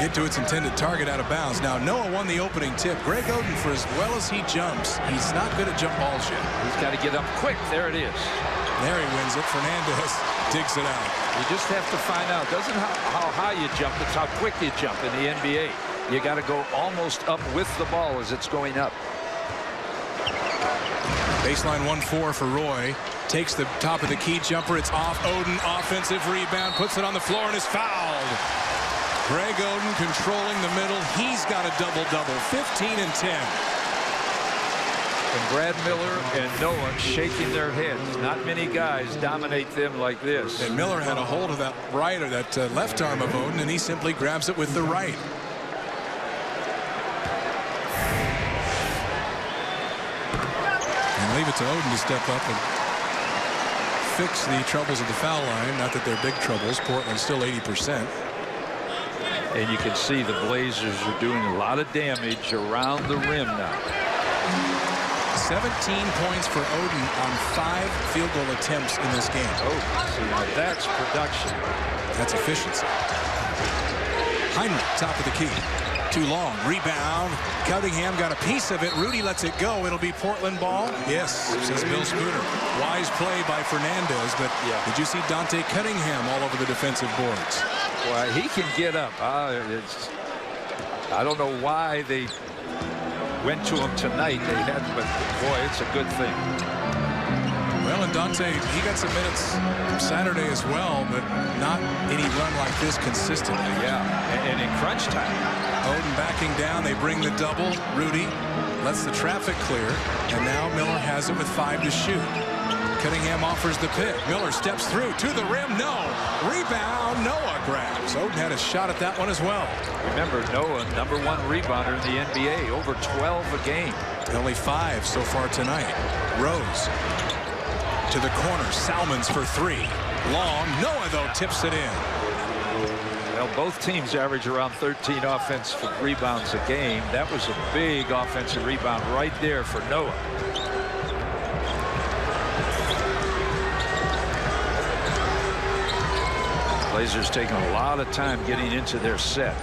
get to its intended target out of bounds. Now, Noah won the opening tip. Greg Oden, for as well as he jumps, he's not good at jump balls yet. He's got to get up quick. There it is. There he wins it. Fernandez digs it out. You just have to find out. Doesn't how high you jump, it's how quick you jump in the NBA. You got to go almost up with the ball as it's going up. Baseline 1-4 for Roy. Takes the top of the key jumper. It's off. Oden, offensive rebound, puts it on the floor and is fouled. Greg Oden controlling the middle. He's got a double-double, 15 and 10. And Brad Miller and Noah shaking their heads. Not many guys dominate them like this. And Miller had a hold of that right or that left arm of Oden, and he simply grabs it with the right. And leave it to Oden to step up and fix the troubles of the foul line. Not that they're big troubles. Portland's still 80%. And you can see the Blazers are doing a lot of damage around the rim now. 17 points for Oden on 5 field goal attempts in this game. Oh, see, now that's production. That's efficiency. Heinrich, top of the key. Too long. Rebound. Cunningham got a piece of it. Rudy lets it go. It'll be Portland ball. Yes, says Bill Spooner. Wise play by Fernandez, but did you see Dante Cunningham all over the defensive boards? Well, he can get up. I don't know why they went to him tonight. They had, but boy, it's a good thing. Well, and Dante, he got some minutes Saturday as well, but not any run like this consistently. Yeah, and in crunch time. Oden backing down. They bring the double. Rudy lets the traffic clear, and now Miller has it with 5 to shoot. Cunningham offers the pick. Miller steps through to the rim. No. Rebound. Noah grabs. Oden had a shot at that one as well. Remember, Noah, #1 rebounder in the NBA, over 12 a game. Only 5 so far tonight. Rose to the corner. Salmons for 3. Long. Noah, though, tips it in. Well, both teams average around 13 offensive rebounds a game. That was a big offensive rebound right there for Noah. Blazers taking a lot of time getting into their set.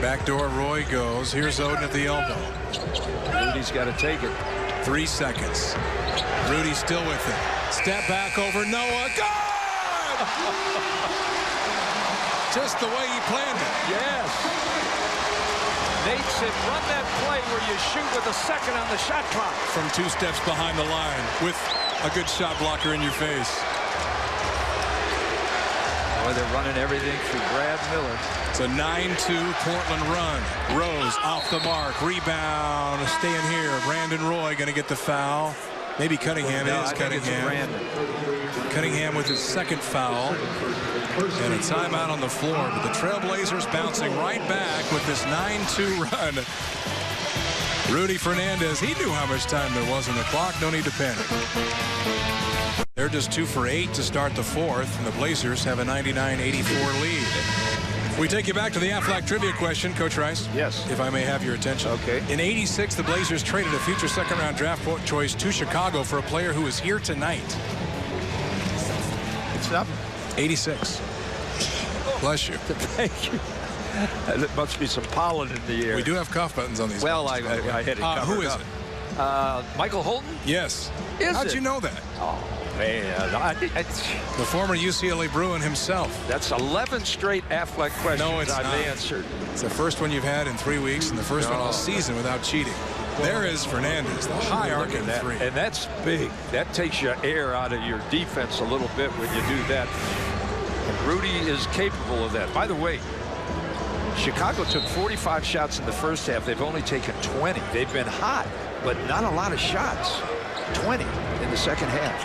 Backdoor Roy goes. Here's Oden at the elbow. Rudy's got to take it. 3 seconds. Rudy still with it. Step back over Noah. Good! Just the way he planned it. Yes. Nate said, run that play where you shoot with a second on the shot clock. From 2 steps behind the line with a good shot blocker in your face. Boy, they're running everything through Brad Miller. It's a 9-2 Portland run. Rose off the mark. Rebound. Staying here. Brandon Roy going to get the foul. Maybe Cunningham. No, is Cunningham. Cunningham with his second foul. And a timeout on the floor. But the Trailblazers bouncing right back with this 9-2 run. Rudy Fernandez, he knew how much time there was on the clock. No need to panic. They're just 2 for 8 to start the 4th, and the Blazers have a 99-84 lead. We take you back to the Aflac trivia question, Coach Rice. Yes. If I may have your attention. Okay. In '86, the Blazers traded a future second-round draft choice to Chicago for a player who is here tonight. It's up. 86. Bless you. Thank you. There must be some pollen in the air. We do have cough buttons on these. Well, buttons, I had it covered who is up. it? Michael Holton? Yes. How'd you know that? Oh, man. The former UCLA Bruin himself. That's 11 straight Aflac questions I've answered. It's the first one you've had in 3 weeks and the first one all season without cheating. There is Fernandez, the high arcing 3. And that's big. That takes your air out of your defense a little bit when you do that. And Rudy is capable of that. By the way, Chicago took 45 shots in the first half. They've only taken 20. They've been hot, but not a lot of shots. 20 in the second half.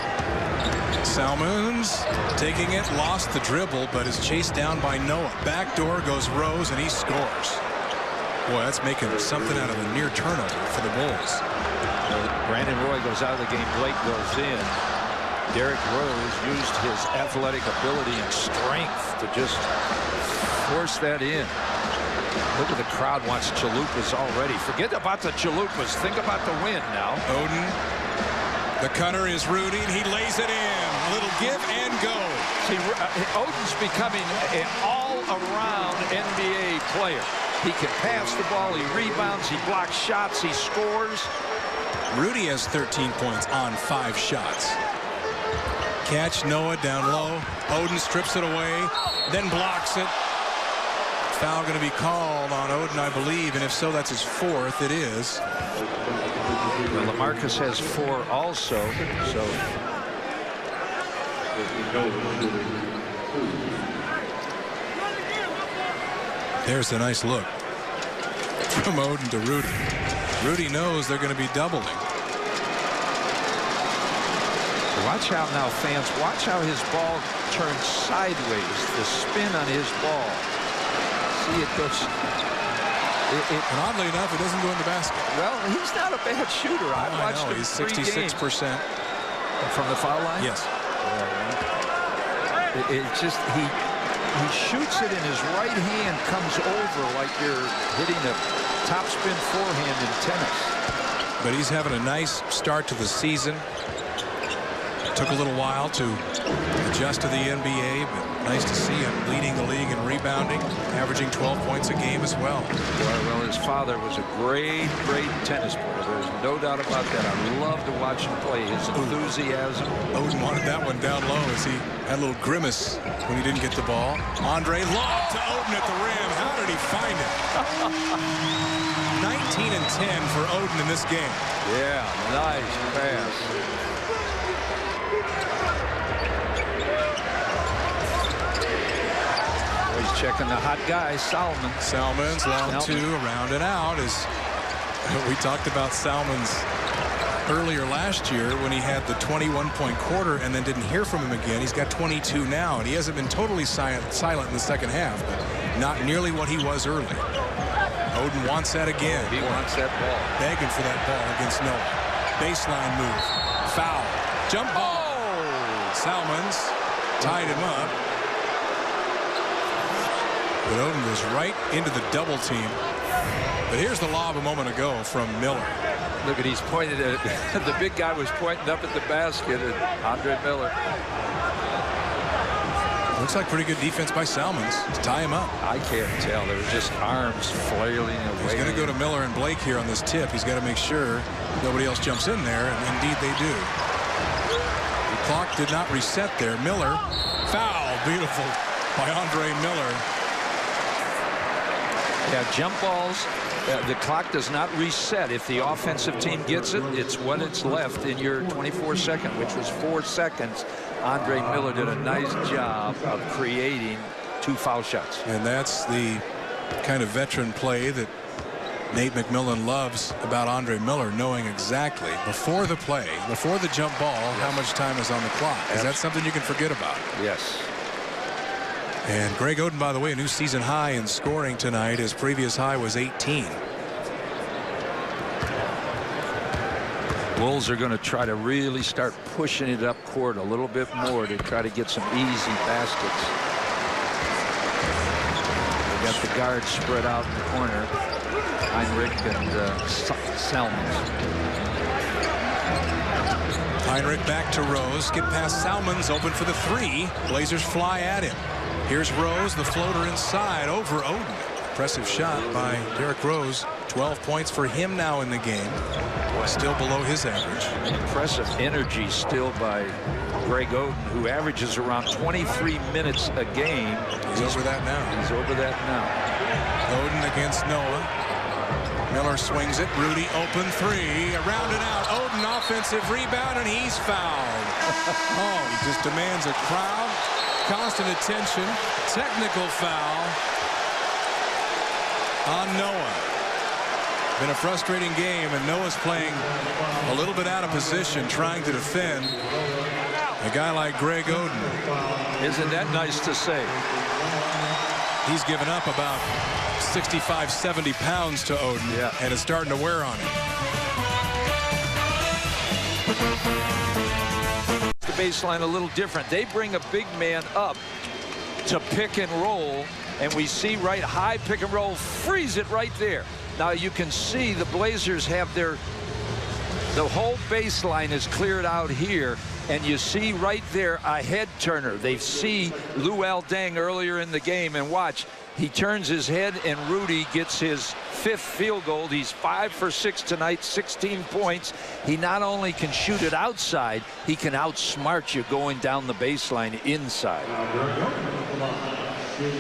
Salmons taking it, lost the dribble, but is chased down by Noah. Backdoor goes Rose, and he scores. Boy, that's making something out of a near turnover for the Bulls. Brandon Roy goes out of the game. Blake goes in. Derrick Rose used his athletic ability and strength to just force that in. Look at the crowd wants Chalupas already. Forget about the Chalupas. Think about the win now. Oden. The cutter is Rudy, and he lays it in. A little give and go. See, Oden's becoming an all-around NBA player. He can pass the ball, he rebounds, he blocks shots, he scores. Rudy has 13 points on 5 shots. Catch Noah down low. Oden strips it away, then blocks it. foul going to be called on Oden, I believe, and if so, that's his 4th. It is. Well, LaMarcus has 4 also, so. There's a nice look from Oden to Rudy. Rudy knows they're going to be doubling. Watch out now, fans. Watch how his ball turns sideways. The spin on his ball. See, it goes. And oddly enough, it doesn't go in the basket. Well, he's not a bad shooter. I watched him he's 66% 66%. from the foul line. Yes. It's just he shoots it and his right hand comes over like you're hitting a topspin forehand in tennis. But he's having a nice start to the season. Took a little while to adjust to the NBA, but nice to see him leading the league in rebounding, averaging 12 points a game as well. Well, his father was a great tennis player. There's no doubt about that. I love to watch him play. His enthusiasm. Oden wanted that one down low as he had a little grimace when he didn't get the ball. Andre lob to Oden at the rim. How did he find it? 19 and 10 for Oden in this game. Yeah, nice pass. He's checking the hot guy, Salmons. Salmons, long 2, around and out. As we talked about Salmons earlier last year when he had the 21-point quarter and then didn't hear from him again. He's got 22 now, and he hasn't been totally silent in the second half, but not nearly what he was early. Oden wants that again. He wants that ball. Begging for that ball against Noah. Baseline move. Foul. Jump ball. Salmons tied him up. But Oden goes right into the double team. But here's the lob a moment ago from Miller. Look at he's pointed at it. The big guy was pointing up at the basket, and Andre Miller. Looks like pretty good defense by Salmons to tie him up. I can't tell. There were just arms flailing away. He's going to go to Miller and Blake here on this tip. He's got to make sure nobody else jumps in there, and indeed they do. The clock did not reset there. Miller, foul, beautiful by Andre Miller. Yeah, jump balls, the clock does not reset. If the offensive team gets it, it's what it's left in your 24-second, which was 4 seconds. Andre Miller did a nice job of creating 2 foul shots. And that's the kind of veteran play that Nate McMillan loves about Andre Miller, knowing exactly before the play, before the jump ball, how much time is on the clock. Because that's something you can forget about. Yes. And Greg Oden, by the way, a new season high in scoring tonight. His previous high was 18. Bulls are going to try to really start pushing it up court a little bit more to try to get some easy baskets. They got the guards spread out in the corner. Heinrich and Salmons. Heinrich back to Rose. Skip past Salmons, open for the 3. Blazers fly at him. Here's Rose, the floater inside over Oden. Impressive shot by Derrick Rose. 12 points for him now in the game. Still below his average. Impressive energy still by Greg Oden, who averages around 23 minutes a game. He's over that now. He's over that now. Oden against Noah. Miller swings it. Rudy open 3. Around and out. Oden offensive rebound, and he's fouled. Oh, he just demands a crowd. Constant attention. Technical foul on Noah. Been a frustrating game, and Noah's playing a little bit out of position, trying to defend a guy like Greg Oden. Isn't that nice to say? He's given up about 65, 70 pounds to Oden, and it's starting to wear on him. The baseline a little different. They bring a big man up to pick and roll, and we see right high pick and roll, freeze it right there. Now you can see the Blazers have the whole baseline is cleared out here, and you see right there a head turner. They see Luol Deng earlier in the game, and watch, he turns his head and Rudy gets his 5th field goal. He's 5 for 6 tonight, 16 points. He not only can shoot it outside, he can outsmart you going down the baseline inside.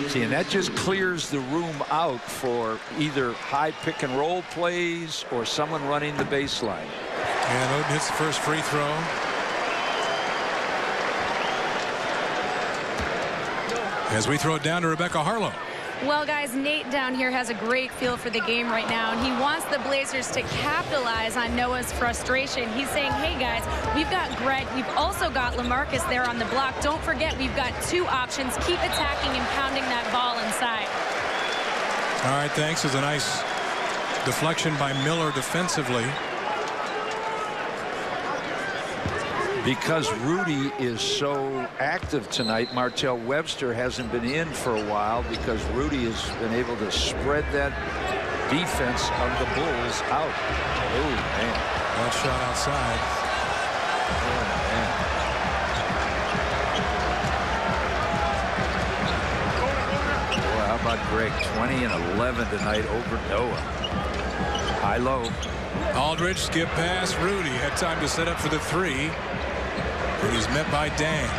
See, and that just clears the room out for either high pick and roll plays or someone running the baseline. And Oden hits the first free throw. As we throw it down to Rebecca Harlow. Well, guys, Nate down here has a great feel for the game right now, and he wants the Blazers to capitalize on Noah's frustration. He's saying, hey, guys, we've got Greg. We've also got LaMarcus there on the block. Don't forget, we've got 2 options. Keep attacking and pounding that ball inside. All right, thanks. It's a nice deflection by Miller defensively. Because Rudy is so active tonight, Martell Webster hasn't been in for a while because Rudy has been able to spread that defense of the Bulls out. Oh, man. That shot outside. Oh, man. Boy, how about Greg? 20 and 11 tonight over Noah. High-low. Aldridge, skip pass. Rudy had time to set up for the 3. But he's met by Dang.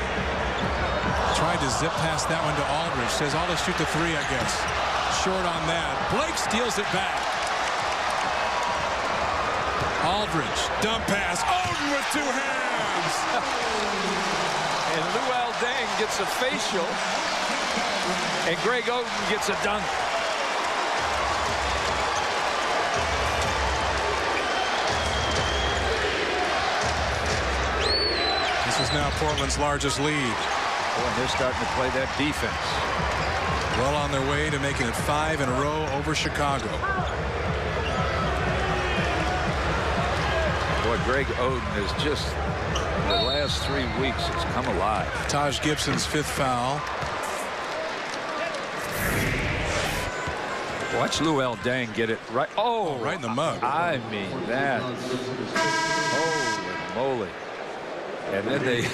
Tried to zip past that one to Aldridge. Says, I'll just shoot the 3, I guess. Short on that. Blake steals it back. Aldridge, dump pass. Oden with 2 hands. And Luol Deng gets a facial. And Greg Oden gets a dunk. This is now Portland's largest lead. Oh, and they're starting to play that defense. Well on their way to making it 5 in a row over Chicago. Boy, Greg Oden is just, the last 3 weeks, it's come alive. Taj Gibson's 5th foul. Watch Luol Deng get it right. Oh, right in the mug. I mean, that. Holy moly. And then they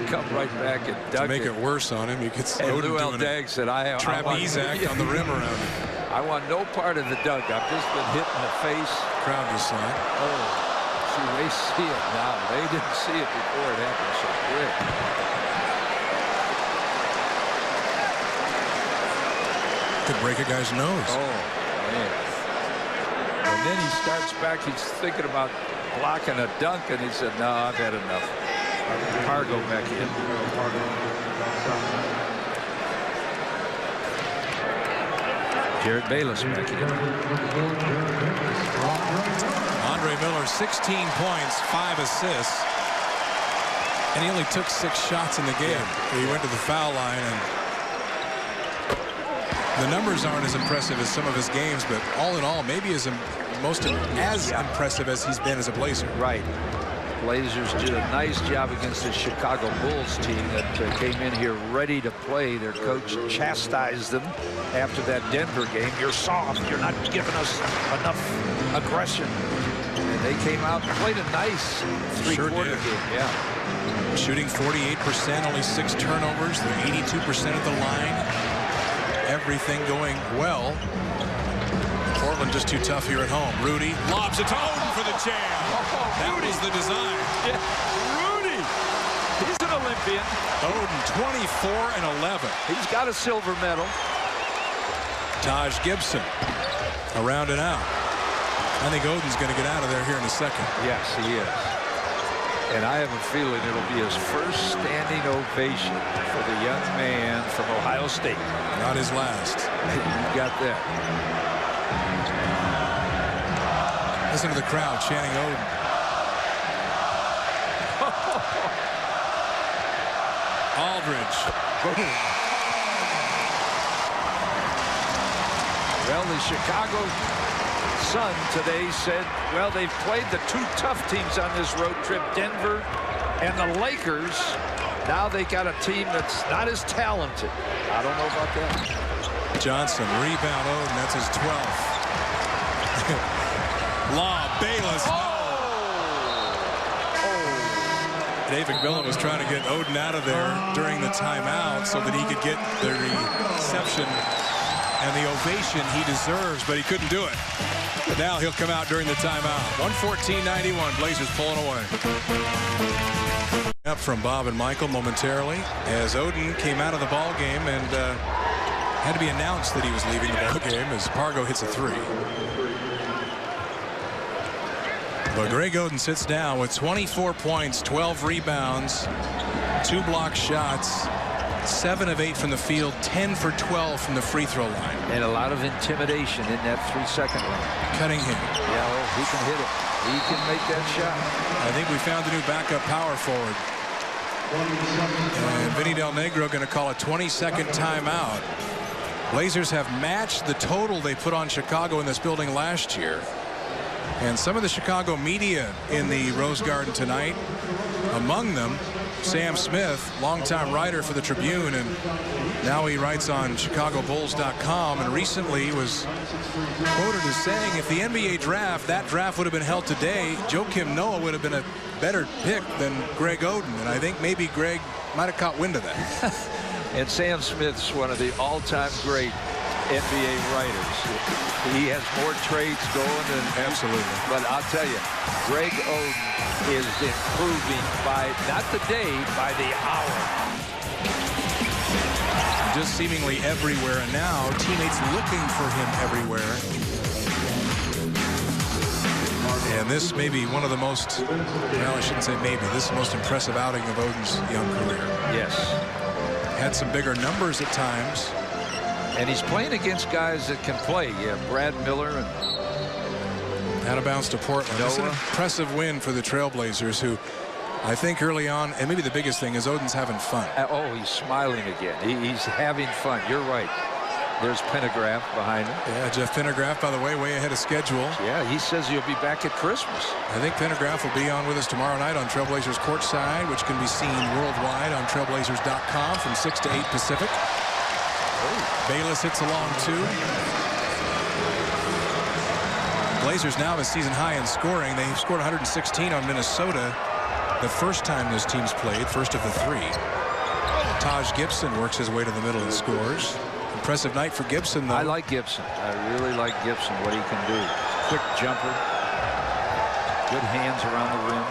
come right back and dunk to make it worse on him. You could see Luol Deng said, trapeze act on the rim around him. I want no part of the dunk. I've just been hit in the face. Crowd was silent. Oh, see, they see it now. They didn't see it before it happened so quick. Could break a guy's nose. Oh, man. And then he starts back. He's thinking about blocking a dunk, and he said, no, I've had enough. Pargo back in. Jared Bayless back in. Andre Miller, 16 points, 5 assists. And he only took 6 shots in the game. Yeah. He went to the foul line, and the numbers aren't as impressive as some of his games, but all in all, maybe as impressive as he's been as a Blazer. Right. Blazers did a nice job against the Chicago Bulls team that came in here ready to play. Their coach chastised them after that Denver game. You're soft. You're not giving us enough aggression. And they came out and played a nice three-quarter game. Yeah. Shooting 48%, only 6 turnovers. They're 82% at the line. Everything going well. Portland just too tough here at home. Rudy lobs it to Oden for the jam. That was the design. Yeah. Rudy. He's an Olympian. Oden 24 and 11. He's got a silver medal. Taj Gibson around and out. I think Oden's going to get out of there here in a second. Yes, he is. And I have a feeling it'll be his first standing ovation for the young man from Ohio State. Not his last. You got that. Listen to the crowd chanting Oden. Aldridge. Well, the Chicago Sun today said, well, they've played the 2 tough teams on this road trip, Denver and the Lakers. Now they got a team that's not as talented. I don't know about that. Johnson, rebound Oden, that's his 12th. Lob, Bayless. Oh! Dave McMillan was trying to get Oden out of there during the timeout so that he could get the reception and the ovation he deserves, but he couldn't do it. But now he'll come out during the timeout. 114-91, Blazers pulling away. Up from Bob and Michael momentarily as Oden came out of the ball game, and Had to be announced that he was leaving the ball game as Pargo hits a 3. But Greg Oden sits down with 24 points, 12 rebounds, 2 block shots, 7 of 8 from the field, 10 for 12 from the free throw line. And a lot of intimidation in that 3-second line. Cunningham. Yeah, well, he can hit it. He can make that shot. I think we found a new backup power forward. And Vinny Del Negro going to call a 20-second timeout. Blazers have matched the total they put on Chicago in this building last year. And some of the Chicago media in the Rose Garden tonight, among them Sam Smith, longtime writer for the Tribune, and now he writes on ChicagoBulls.com, and recently was quoted as saying if the NBA draft, that draft would have been held today, Joakim Noah would have been a better pick than Greg Oden. And I think maybe Greg might have caught wind of that. And Sam Smith's one of the all-time great NBA writers. He has more trades going than absolutely. But I'll tell you, Greg Oden is improving by not the day, by the hour. Just seemingly everywhere, and now teammates looking for him everywhere. And this may be one of the most, well, I shouldn't say maybe, this is the most impressive outing of Oden's young career. Yes. Had some bigger numbers at times. And he's playing against guys that can play. Yeah, Brad Miller. And out of bounds to Portland. It's an impressive win for the Trailblazers, who I think early on, and maybe the biggest thing is Oden's having fun. Oh, he's smiling again. He's having fun. You're right. There's Pendergraph behind him. Yeah, Jeff Pendergraph, by the way ahead of schedule. Yeah, he says he'll be back at Christmas. I think Pendergraph will be on with us tomorrow night on Trailblazers Courtside, which can be seen worldwide on Trailblazers.com from 6 to 8 Pacific. Bayless hits along 2. Blazers now have a season high in scoring. They've scored 116 on Minnesota the first time those teams played, first of the 3. Taj Gibson works his way to the middle and scores. Impressive night for Gibson, though. I like Gibson. I really like Gibson, what he can do. Quick jumper. Good hands around the rim.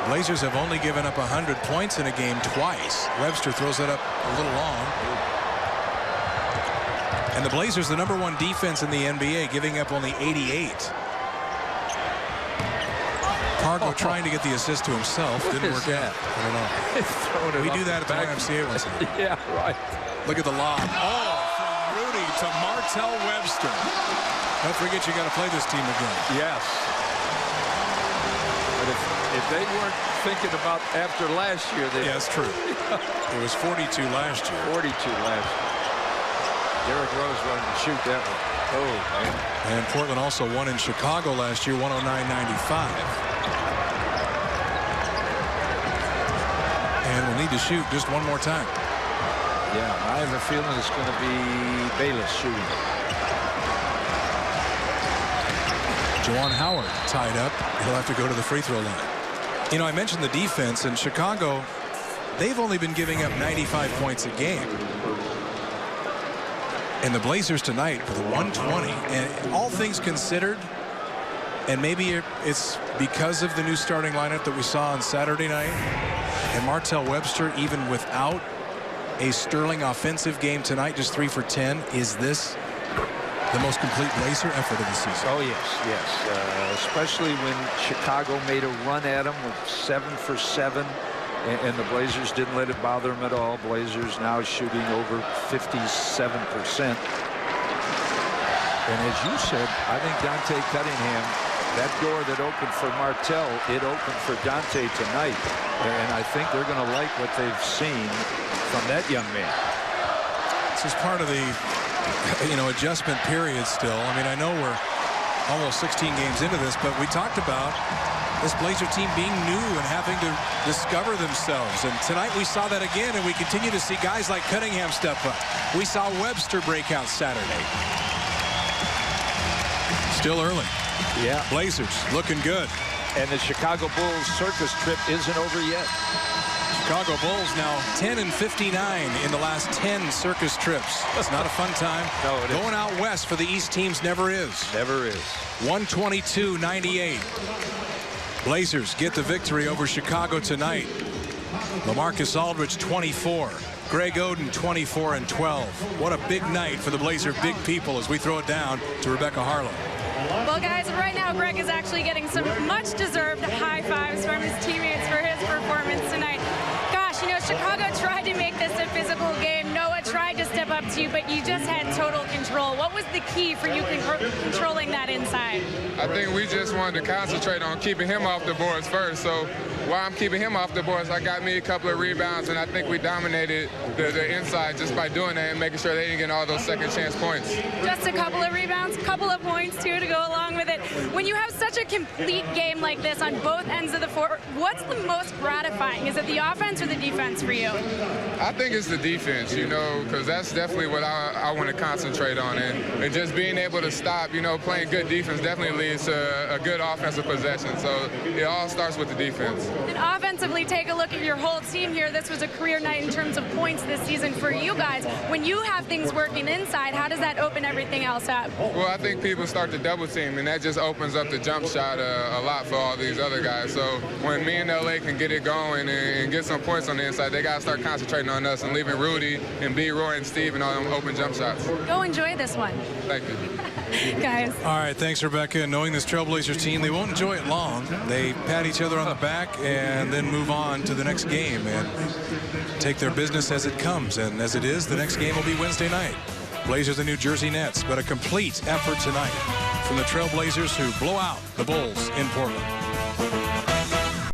Blazers have only given up 100 points in a game twice. Webster throws that up a little long. And the Blazers, the #1 defense in the NBA, giving up only 88. Pargo trying to get the assist to himself. Didn't work out. I don't know. We do that at the YMCA once a year. Yeah, right. Look at the lob. Oh, from Rudy to Martell Webster. Don't forget you got to play this team again. Yes. But if they weren't thinking about after last year, they... Yeah, that's true. It was 42 last year. 42 last year. Derrick Rose wanted to shoot that one. Oh, man. And Portland also won in Chicago last year, 109-95. And we'll need to shoot just one more time. Yeah, I have a feeling it's going to be Bayless shooting. Juwan Howard tied up. He'll have to go to the free throw line. You know, I mentioned the defense in Chicago. They've only been giving up 95 points a game. And the Blazers tonight with a 120. And all things considered, and maybe it's because of the new starting lineup that we saw on Saturday night, and Martell Webster, even without a sterling offensive game tonight, just 3 for 10, is this the most complete Blazer effort of the season? Oh, yes, yes. Especially when Chicago made a run at him with 7 for 7. And the Blazers didn't let it bother them at all. Blazers now shooting over 57%. And as you said, I think Dante Cunningham, that door that opened for Martell, it opened for Dante tonight. And I think they're going to like what they've seen from that young man. This is part of the, adjustment period still. I mean, I know we're almost 16 games into this, but we talked about this Blazer team being new and having to discover themselves. And tonight we saw that again, and we continue to see guys like Cunningham step up. We saw Webster break out Saturday. Still early. Yeah. Blazers looking good. And the Chicago Bulls circus trip isn't over yet. Chicago Bulls now 10-59 in the last 10 circus trips. It's not a fun time. No, it isn't. Going out west for the East teams never is. Never is. 122-98. Blazers get the victory over Chicago tonight. LaMarcus Aldridge 24. Greg Oden, 24 and 12. What a big night for the Blazer big people as we throw it down to Rebecca Harlow. Well, guys, right now Greg is actually getting some much-deserved high fives from his teammates for his performance tonight. Gosh, you know, Chicago tried to make this a physical game. Noah tried to step up to you, but you just had total control. What was the key for you controlling that inside? I think we just wanted to concentrate on keeping him off the boards first. So while I'm keeping him off the boards, I got me a couple of rebounds, and I think we dominated the inside just by doing that and making sure they didn't get all those second chance points. Just a couple of rebounds, couple of points too to go along with it. When you have such a complete game like this on both ends of the floor, what's the most gratifying? Is it the offense or the defense for you? I think it's the defense, you know, because that's definitely what I want to concentrate on. And just being able to stop, you know, playing good defense definitely leads to a good offensive possession. So it all starts with the defense. And offensively, take a look at your whole team here. This was a career night in terms of points this season for you guys. When you have things working inside, how does that open everything else up? Well, I think people start to double team, and that just opens up the jump shot a lot for all these other guys. So when me and LA can get it going and get some points on the inside, they got to start concentrating on us and leaving Rudy and B. Roy and Steve and all them open jump shots. Go enjoy this one. Thank you. Guys. All right, thanks, Rebecca. Knowing this Trailblazers team, they won't enjoy it long. They pat each other on the back and then move on to the next game and take their business as it comes. And as it is, the next game will be Wednesday night. Blazers and New Jersey Nets, but a complete effort tonight from the Trailblazers who blow out the Bulls in Portland.